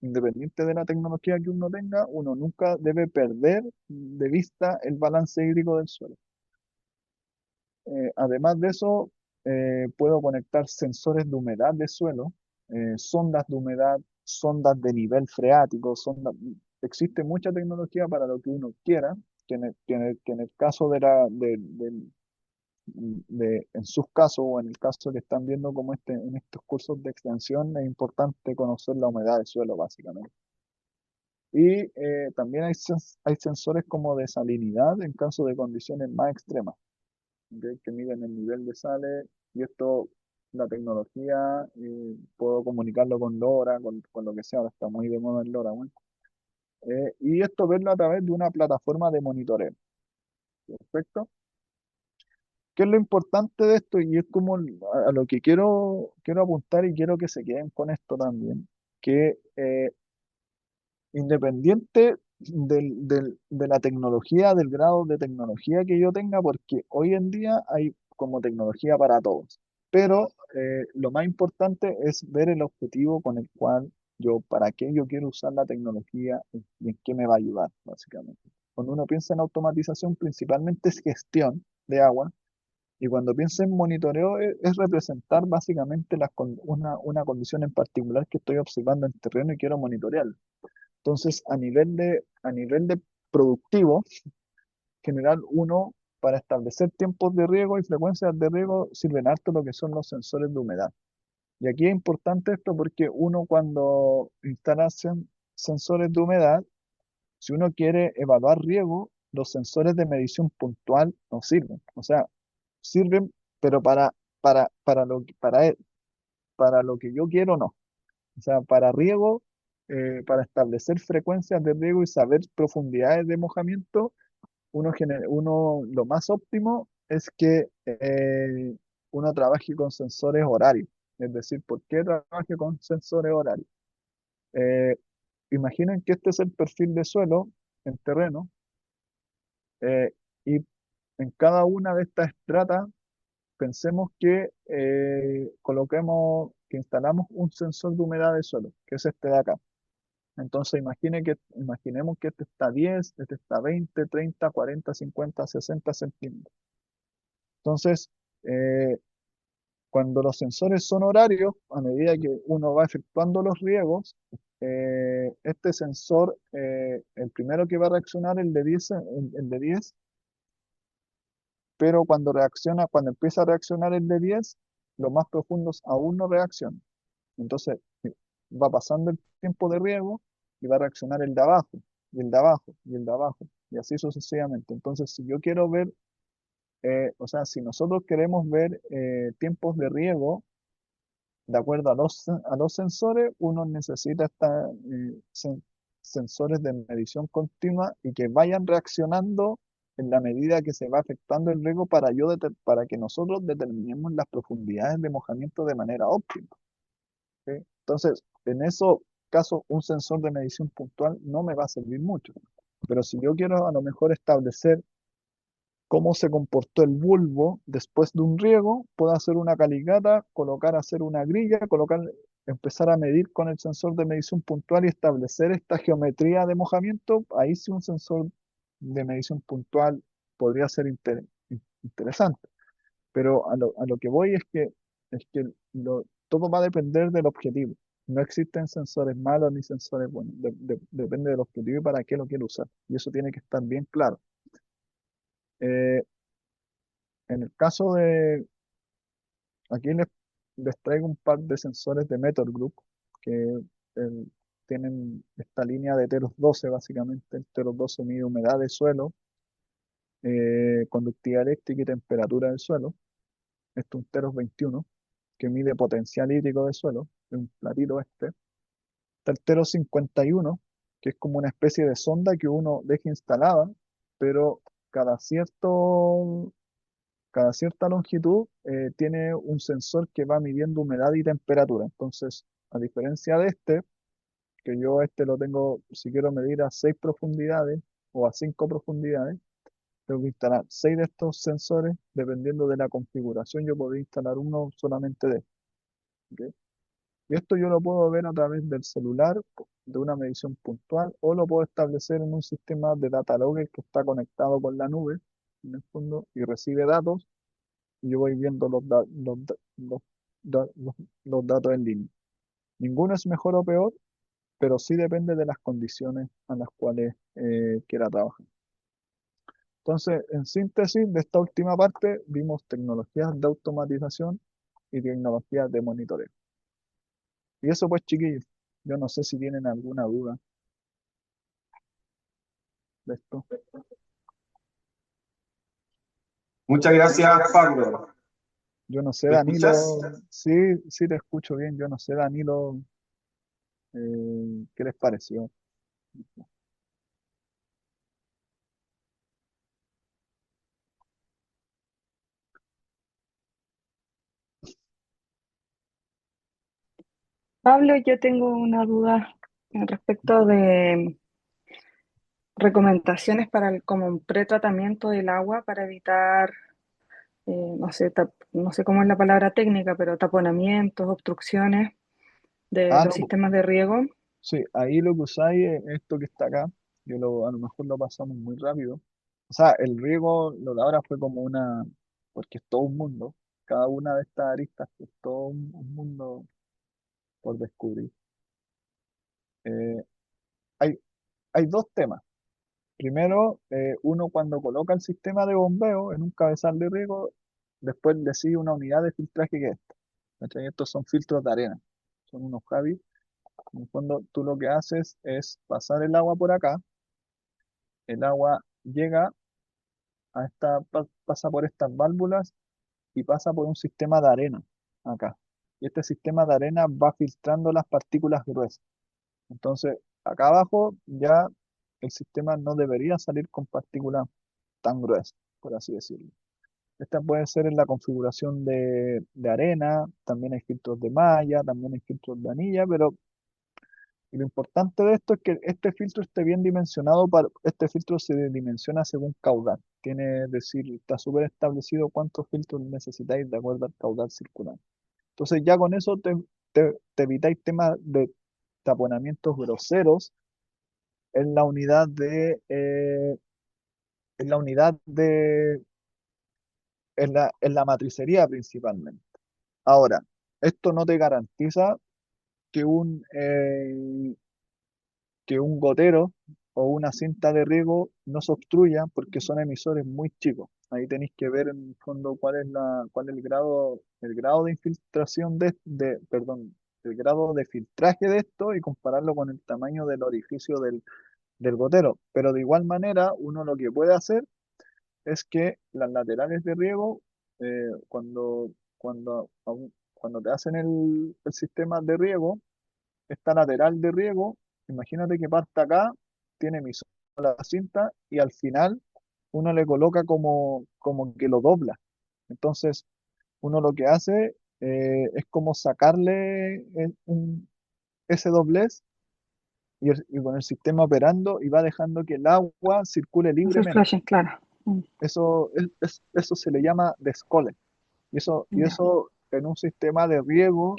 independiente de la tecnología que uno tenga, uno nunca debe perder de vista el balance hídrico del suelo. Además de eso, puedo conectar sensores de humedad de suelo, sondas de humedad, sondas de nivel freático, existe mucha tecnología para lo que uno quiera, que en el caso en sus casos o en el caso que están viendo como en estos cursos de extensión, es importante conocer la humedad del suelo, básicamente. Y también hay sensores como de salinidad en caso de condiciones más extremas. ¿Ok? Que miden el nivel de sales y esto, la tecnología, puedo comunicarlo con LoRa, con lo que sea, ahora está muy de moda el LoRa, bueno. Y esto verlo a través de una plataforma de monitoreo. Perfecto. ¿Qué es lo importante de esto? Y es como a lo que quiero apuntar y quiero que se queden con esto también, que independiente de la tecnología, del grado de tecnología que yo tenga, porque hoy en día hay como tecnología para todos. Pero lo más importante es ver el objetivo con el cual para qué yo quiero usar la tecnología y en qué me va a ayudar, básicamente. Cuando uno piensa en automatización, principalmente es gestión de agua, y cuando piensa en monitoreo es representar básicamente una condición en particular que estoy observando en terreno y quiero monitorear. Entonces, a nivel de productivo, general uno, para establecer tiempos de riego y frecuencias de riego, sirven harto lo que son los sensores de humedad. Y aquí es importante esto porque uno cuando instala sensores de humedad, si uno quiere evaluar riego, los sensores de medición puntual no sirven. O sea, sirven, pero para lo que yo quiero no. O sea, para riego, para establecer frecuencias de riego y saber profundidades de mojamiento, lo más óptimo es que uno trabaje con sensores horarios. Es decir, ¿por qué trabaje con sensores horarios? Eh, Imaginen que este es el perfil de suelo en terreno, y en cada una de estas estratas pensemos que que instalamos un sensor de humedad de suelo, que es este de acá. Entonces imaginemos que este está 10, este está 20, 30, 40, 50, 60 centímetros. Entonces, eh, cuando los sensores son horarios, a medida que uno va efectuando los riegos, este sensor, el primero que va a reaccionar, el de 10, pero cuando empieza a reaccionar el de 10, los más profundos aún no reaccionan. Entonces, va pasando el tiempo de riego y va a reaccionar el de abajo, y el de abajo, y el de abajo, y así sucesivamente. Entonces, si yo quiero ver, o sea, si nosotros queremos ver tiempos de riego de acuerdo a los sensores, uno necesita sensores de medición continua y que vayan reaccionando en la medida que se va afectando el riego para que nosotros determinemos las profundidades de mojamiento de manera óptima. ¿Ok? Entonces, en esos casos, un sensor de medición puntual no me va a servir mucho. Pero si yo quiero a lo mejor establecer cómo se comportó el bulbo después de un riego, puedo hacer una calicata, hacer una grilla, empezar a medir con el sensor de medición puntual y establecer esta geometría de mojamiento. Ahí sí un sensor de medición puntual podría ser interesante. Pero a lo que voy es que todo va a depender del objetivo. No existen sensores malos ni sensores buenos. Depende del objetivo y para qué lo quiero usar. Y eso tiene que estar bien claro. Eh, en el caso de, aquí les traigo un par de sensores de Method Group que eh, tienen esta línea de Teros 12 básicamente. El Teros 12 mide humedad de suelo, conductividad eléctrica y temperatura del suelo. Este es un Teros 21 que mide potencial hídrico de suelo, es un platito este. Está el Teros 51, que es como una especie de sonda que uno deja instalada, pero cada cierto cada cierta longitud tiene un sensor que va midiendo humedad y temperatura. Entonces, a diferencia de este, que yo este lo tengo, si quiero medir a 6 profundidades o a 5 profundidades, tengo que instalar 6 de estos sensores. Dependiendo de la configuración, yo podría instalar uno solamente de estos. ¿Ok? Y esto yo lo puedo ver a través del celular, de una medición puntual, o lo puedo establecer en un sistema de data logger que está conectado con la nube, en el fondo, y recibe datos y yo voy viendo los datos en línea. Ninguno es mejor o peor, pero sí depende de las condiciones a las cuales quiera trabajar. Entonces, en síntesis de esta última parte, vimos tecnologías de automatización y tecnologías de monitoreo. Y eso pues, chiquillos, yo no sé si tienen alguna duda de esto. Muchas gracias, Pablo. Yo no sé, ¿Me escuchas? Danilo, sí, sí te escucho bien, yo no sé, Danilo, ¿qué les pareció? Pablo, yo tengo una duda respecto de recomendaciones para como un pretratamiento del agua para evitar, no sé, no sé cómo es la palabra técnica, pero taponamientos, obstrucciones de Ah, los no, sistemas de riego. sí, ahí lo que usáis es esto que está acá, a lo mejor lo pasamos muy rápido. O sea, el riego, lo de ahora fue como porque es todo un mundo, cada una de estas aristas es todo un mundo por descubrir. Eh, hay, hay dos temas. Primero, uno cuando coloca el sistema de bombeo en un cabezal de riego, después decide una unidad de filtraje que es esta. ¿Cachai? Estos son filtros de arena, son unos Javi. En el fondo, tú lo que haces es pasar el agua por acá, el agua llega pasa por estas válvulas y pasa por un sistema de arena acá. Y este sistema de arena va filtrando las partículas gruesas. Entonces, acá abajo ya el sistema no debería salir con partículas tan gruesas, por así decirlo. Esta puede ser en la configuración de arena, también hay filtros de malla, también hay filtros de anilla, pero y lo importante de esto es que este filtro esté bien dimensionado este filtro se dimensiona según caudal. Es decir, está súper establecido cuántos filtros necesitáis de acuerdo al caudal circular. Entonces ya con eso te evitáis temas de taponamientos groseros en la unidad en la unidad en la matricería principalmente. Ahora, esto no te garantiza que que un gotero o una cinta de riego no se obstruya porque son emisores muy chicos. Ahí tenéis que ver en el fondo cuál es el grado de infiltración perdón, el grado de filtraje de esto y compararlo con el tamaño del orificio del gotero. Pero de igual manera, uno lo que puede hacer es que las laterales de riego, cuando te hacen el sistema de riego, esta lateral de riego imagínate que parte acá, tiene emisor la cinta y al final uno le coloca como que lo dobla. Entonces, uno lo que hace es como sacarle ese doblez y con el sistema operando y va dejando que el agua circule Hacer libremente. flashing, claro. Eso se le llama descole. Ya, Y eso en un sistema de riego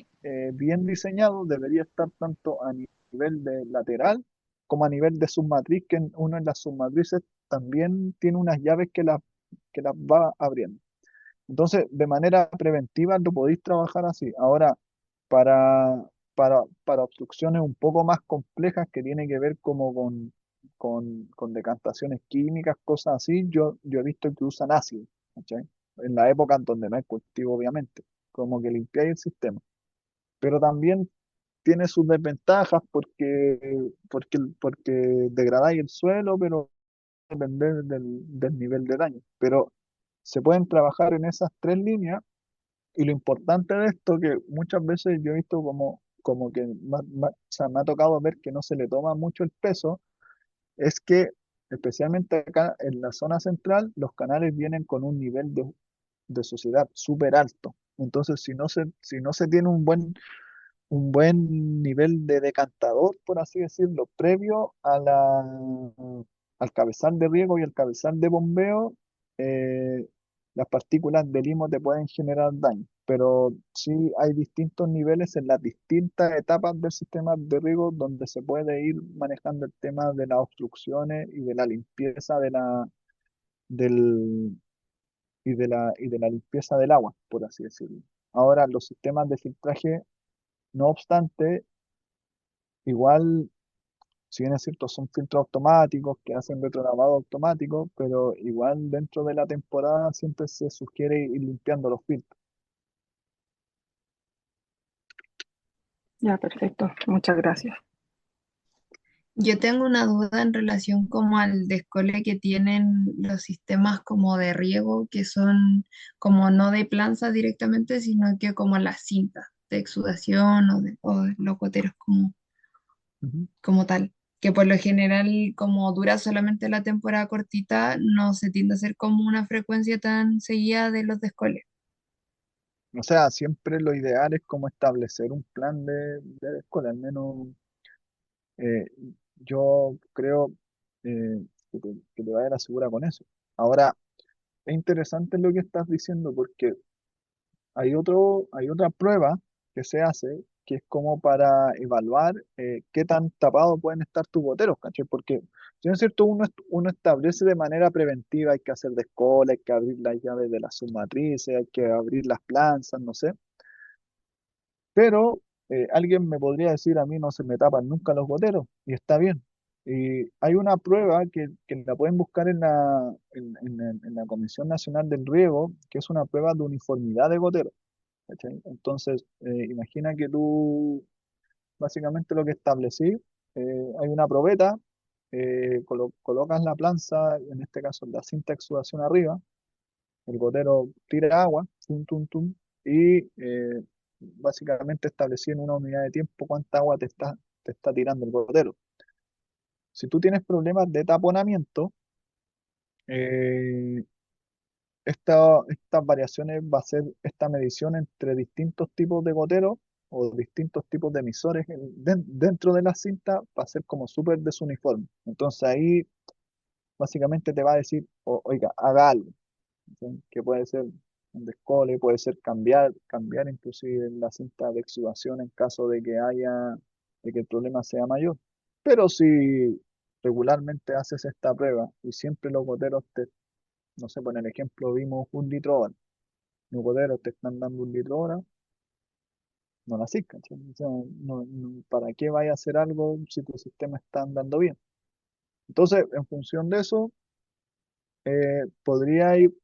bien diseñado debería estar tanto a nivel de lateral como a nivel de submatriz, que uno en las submatrices también tiene unas llaves que las va abriendo. Entonces, de manera preventiva lo podéis trabajar así. Ahora, para obstrucciones un poco más complejas que tiene que ver como con decantaciones químicas, cosas así, yo he visto que usan ácido, ¿cachai? En la época en donde no hay cultivo, obviamente, como que limpiáis el sistema. Pero también tiene sus desventajas porque degradáis el suelo, pero depende del nivel de daño. Pero se pueden trabajar en esas tres líneas y lo importante de esto, que muchas veces yo he visto como que o sea, me ha tocado ver que no se le toma mucho el peso, es que especialmente acá en la zona central, los canales vienen con un nivel de suciedad súper alto. Entonces, si no se tiene un buen nivel de decantador, por así decirlo, previo al cabezal de riego y al cabezal de bombeo, eh, las partículas de limo te pueden generar daño. Pero sí hay distintos niveles en las distintas etapas del sistema de riego donde se puede ir manejando el tema de las obstrucciones y de la limpieza del, y de la limpieza del agua, por así decirlo. Ahora, los sistemas de filtraje, no obstante, igual, si bien es cierto, son filtros automáticos que hacen retrolavado automático, pero igual dentro de la temporada siempre se sugiere ir limpiando los filtros. ya, perfecto. Muchas gracias. Yo tengo una duda en relación como al descole que tienen los sistemas como de riego, que son como no de planza directamente, sino que como las cintas de exudación o de los goteros Ujú. como tal, que por lo general como dura solamente la temporada cortita, no se tiende a hacer como una frecuencia tan seguida de los descoles. O sea, siempre lo ideal es como establecer un plan de escuela, al menos eh, yo creo que te va a ir a segura con eso. Ahora, es interesante lo que estás diciendo porque hay otra prueba que se hace que es como para evaluar qué tan tapados pueden estar tus goteros, ¿cachai? Porque, si no es cierto, uno establece de manera preventiva, hay que hacer descola, hay que abrir las llaves de las submatrices, hay que abrir las planzas, no sé. Pero alguien me podría decir a mí no se me tapan nunca los goteros, y está bien. Y hay una prueba que la pueden buscar en la Comisión Nacional del Riego, que es una prueba de uniformidad de goteros. ¿Cachai? Entonces, imagina que tú básicamente lo que establecí, hay una probeta, colocas la planza, en este caso la cinta de exudación arriba, el gotero tira agua, tum, tum, tum, y básicamente establecí en una unidad de tiempo cuánta agua te está tirando el gotero. Si tú tienes problemas de taponamiento, eh, estas variaciones va a ser esta medición entre distintos tipos de goteros o distintos tipos de emisores dentro de la cinta va a ser como súper desuniforme. Entonces ahí básicamente te va a decir, oiga, haga algo, ¿sí? Que puede ser un descole, puede ser cambiar inclusive la cinta de exudación en caso de que el problema sea mayor. Pero si regularmente haces esta prueba y siempre los goteros no sé, por el ejemplo, vimos 1 litro hora. Los goteros te están dando 1 litro hora, no la haces, ¿cachai? O sea, ¿para qué vaya a hacer algo si tu sistema está andando bien? Entonces, en función de eso, podría ir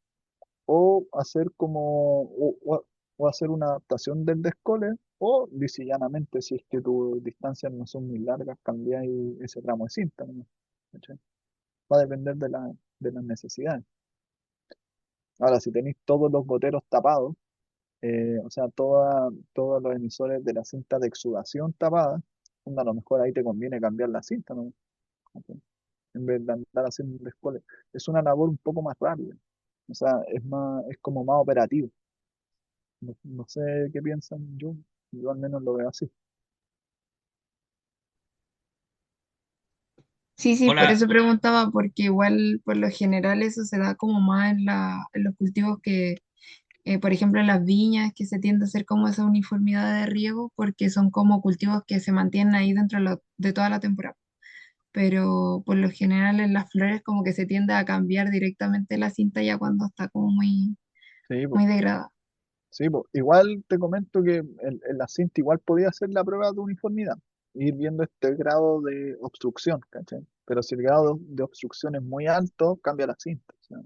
o hacer o hacer una adaptación del descole, o lisillanamente, si es que tus distancias no son muy largas, cambiar ese tramo de cinta, ¿no? ¿Cachai? Va a depender de las necesidades. Ahora, si tenéis todos los goteros tapados, o sea, todos los emisores de la cinta de exudación tapada, A lo mejor ahí te conviene cambiar la cinta, ¿no? En vez de andar haciendo un descole. Es una labor un poco más rápida. O sea, es como más operativo. No sé qué piensan yo al menos lo veo así. Sí, sí, por Hola, eso preguntaba, porque igual por lo general eso se da como más en los cultivos que, por ejemplo, en las viñas, que se tiende a hacer como esa uniformidad de riego, porque son como cultivos que se mantienen ahí dentro de toda la temporada. Pero por lo general en las flores como que se tiende a cambiar directamente la cinta ya cuando está como muy, Sí, muy degradada. sí, po. Igual te comento que en la cinta igual podía hacer la prueba de uniformidad, ir viendo este grado de obstrucción, ¿cachai? Pero si el grado de obstrucción es muy alto, cambia la cinta. O sea,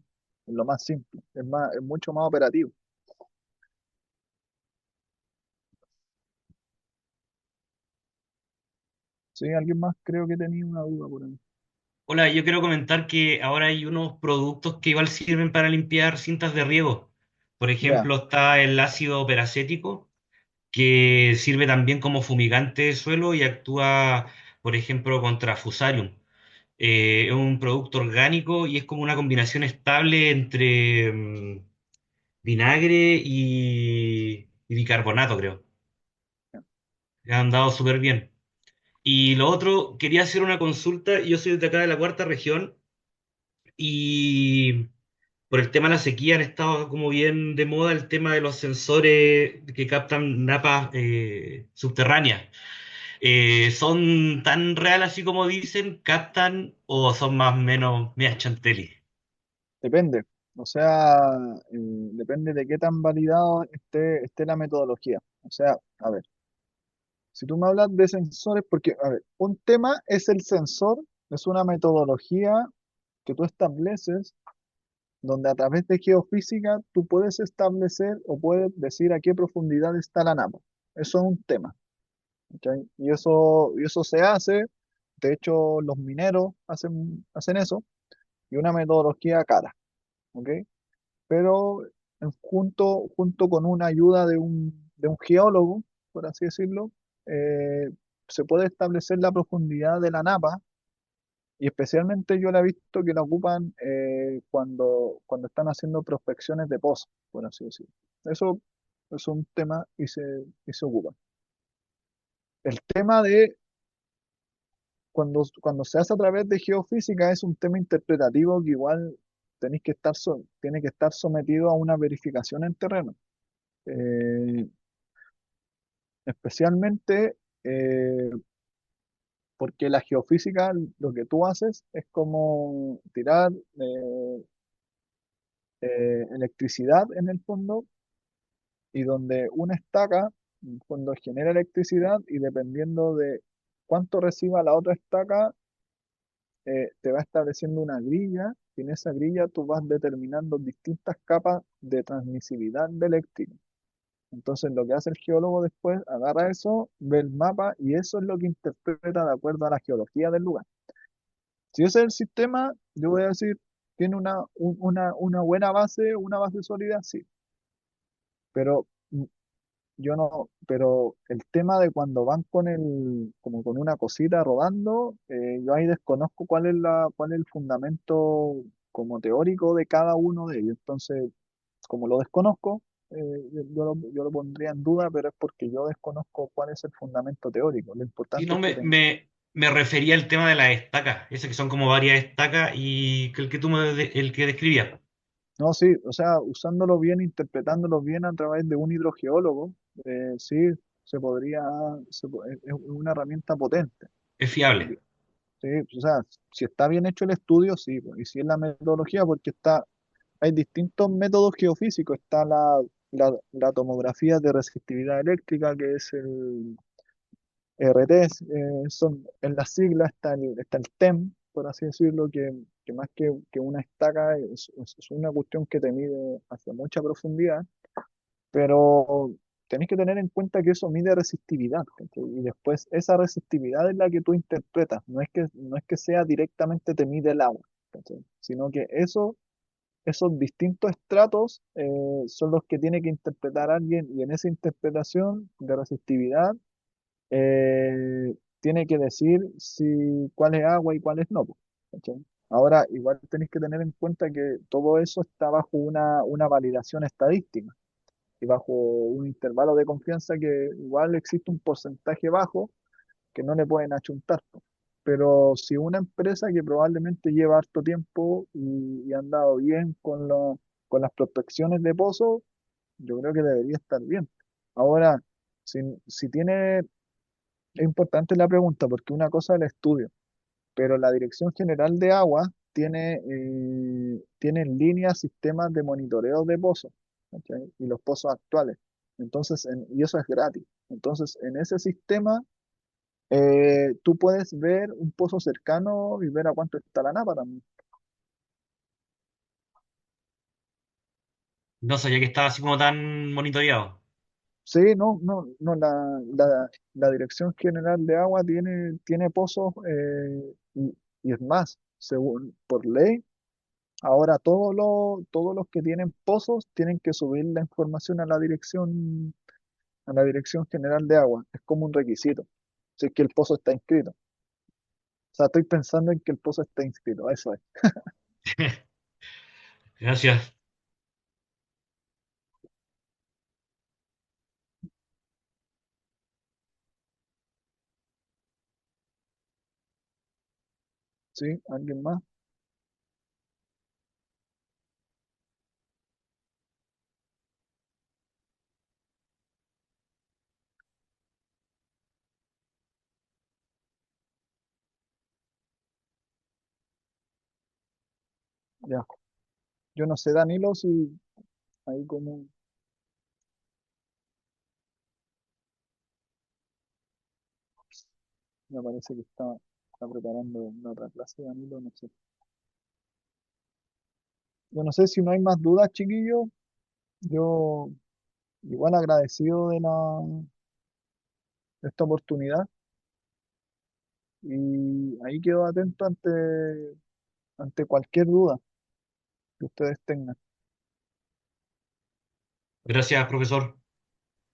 es lo más simple, es mucho más operativo. Sí, alguien más creo que tenía una duda por ahí. hola, yo quiero comentar que ahora hay unos productos que igual sirven para limpiar cintas de riego. Por Ya, ejemplo, está el ácido peracético, que sirve también como fumigante de suelo y actúa, por ejemplo, contra Fusarium. Es un producto orgánico y es como una combinación estable entre vinagre y bicarbonato, creo. ya. Le han dado súper bien. Y lo otro, quería hacer una consulta. Yo soy de acá de la cuarta región y por el tema de la sequía han estado como bien de moda el tema de los sensores que captan napas subterráneas. ¿Son tan reales así como dicen? ¿Captan o son más o menos medias chantelis? Depende. O sea, depende de qué tan validado esté la metodología. O sea, a ver, si tú me hablas de sensores, porque, a ver, un tema es el sensor, es una metodología que tú estableces donde a través de geofísica tú puedes establecer o puedes decir a qué profundidad está la napa. Eso es un tema, ¿cachai? Y eso se hace, de hecho los mineros hacen eso, y una metodología cara, ¿ok? Pero junto con una ayuda de un geólogo, por así decirlo, eh, se puede establecer la profundidad de la napa y especialmente yo la he visto que la ocupan cuando están haciendo prospecciones de pozos, por así decirlo. Eso es un tema y se ocupa. El tema de cuando se hace a través de geofísica es un tema interpretativo que igual tiene que estar sometido a una verificación en terreno. Eh, especialmente porque la geofísica lo que tú haces es como tirar electricidad en el fondo y donde una estaca en el fondo genera electricidad y dependiendo de cuánto reciba la otra estaca, te va estableciendo una grilla y en esa grilla tú vas determinando distintas capas de transmisibilidad de eléctrica. Entonces lo que hace el geólogo después, agarra eso, ve el mapa y eso es lo que interpreta de acuerdo a la geología del lugar. Si ese es el sistema, yo voy a decir, tiene una buena base, una base sólida, sí, pero yo no, pero el tema de cuando van como con una cosita rodando, yo ahí desconozco cuál es el fundamento como teórico de cada uno de ellos. Entonces, como lo desconozco, yo lo pondría en duda, pero es porque yo desconozco cuál es el fundamento teórico. Lo Si importante no, es que me refería al tema de las estacas, ese que son como varias estacas y que el que el que describías. no, sí, o sea, usándolo bien, interpretándolo bien a través de un hidrogeólogo, sí, se podría, es una herramienta potente. Es fiable. Sí, o sea, si está bien hecho el estudio, sí, pues, y si es la metodología, porque hay distintos métodos geofísicos, está la tomografía de resistividad eléctrica, que es el RT, en las siglas está el TEM, por así decirlo, que más que una estaca es una cuestión que te mide hacia mucha profundidad, pero tenés que tener en cuenta que eso mide resistividad, ¿cachai? Y después esa resistividad es la que tú interpretas, no es que sea directamente te mide el agua, ¿cachai? Sino que esos distintos estratos son los que tiene que interpretar alguien y en esa interpretación de resistividad tiene que decir cuál es agua y cuál es no, po, ¿cachai? Ahora, igual tenéis que tener en cuenta que todo eso está bajo una validación estadística y bajo un intervalo de confianza que igual existe un porcentaje bajo que no le pueden achuntar, po. Pero si una empresa que probablemente lleva harto tiempo y ha andado bien con las prospecciones de pozos, yo creo que debería estar bien. Ahora, si, si tiene, es importante la pregunta porque una cosa es el estudio, pero la Dirección General de Agua tiene en línea sistemas de monitoreo de pozos, ¿cachai? Y los pozos actuales. Entonces, y eso es gratis. Entonces, en ese sistema tú puedes ver un pozo cercano y ver a cuánto está la napa también. No sabía que estaba así como tan monitoreado. Sí, no, no, no, la Dirección General de Agua tiene pozos y es más, según por ley, ahora todos los que tienen pozos tienen que subir la información a la Dirección General de Agua. Es como un requisito, si es que el pozo está inscrito. O sea, estoy pensando en que el pozo está inscrito, eso es. Gracias. ¿Sí? ¿Alguien más? Ya. Yo no sé, Danilo, si ahí como me parece que está preparando la otra clase, Danilo, no sé. Yo no sé si no hay más dudas, chiquillos. Yo igual agradecido de esta oportunidad y ahí quedo atento ante cualquier duda que ustedes tengan. Gracias, profesor.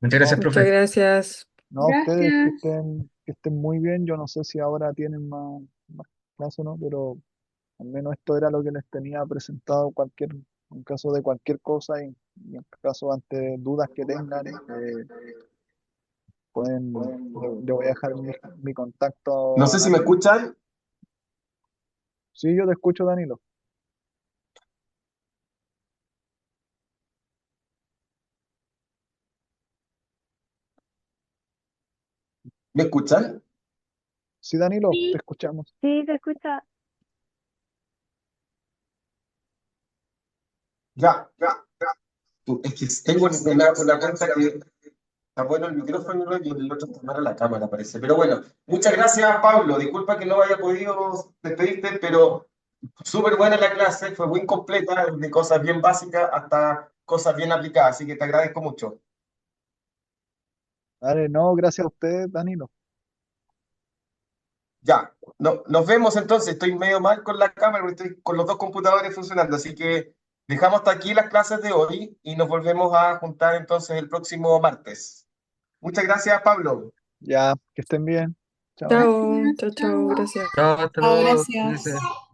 Muchas No, gracias, Muchas profe. gracias. no, ustedes que Gracias. estén muy bien. Yo no sé si ahora tienen más clases o no, pero al menos esto era lo que les tenía presentado en caso de cualquier cosa y en caso ante dudas que tengan, le voy a dejar mi No contacto sé a si me Danilo. escuchan. Sí, yo te escucho, Danilo. ¿Me escuchan? Sí, Danilo, te Sí, escuchamos. sí, se escucha. Ya, ya. Es que tengo una cuenta que está bueno el micrófono y el otro está mala la cámara, parece. Pero bueno, muchas gracias, Pablo. Disculpa que no haya podido despedirte, pero súper buena la clase, fue muy completa, de cosas bien básicas hasta cosas bien aplicadas, así que te agradezco mucho. Vale, no, gracias a usted, Danilo. Ya, no, nos vemos entonces. Estoy medio mal con la cámara porque estoy con los dos computadores funcionando, así que dejamos hasta aquí las clases de hoy y nos volvemos a juntar entonces el próximo martes. Muchas gracias, Pablo. Ya, que estén bien. Chao. Chao, Gracias. chao, chao, Chao. gracias. Chao, hasta Chao, luego. gracias. Cuídense.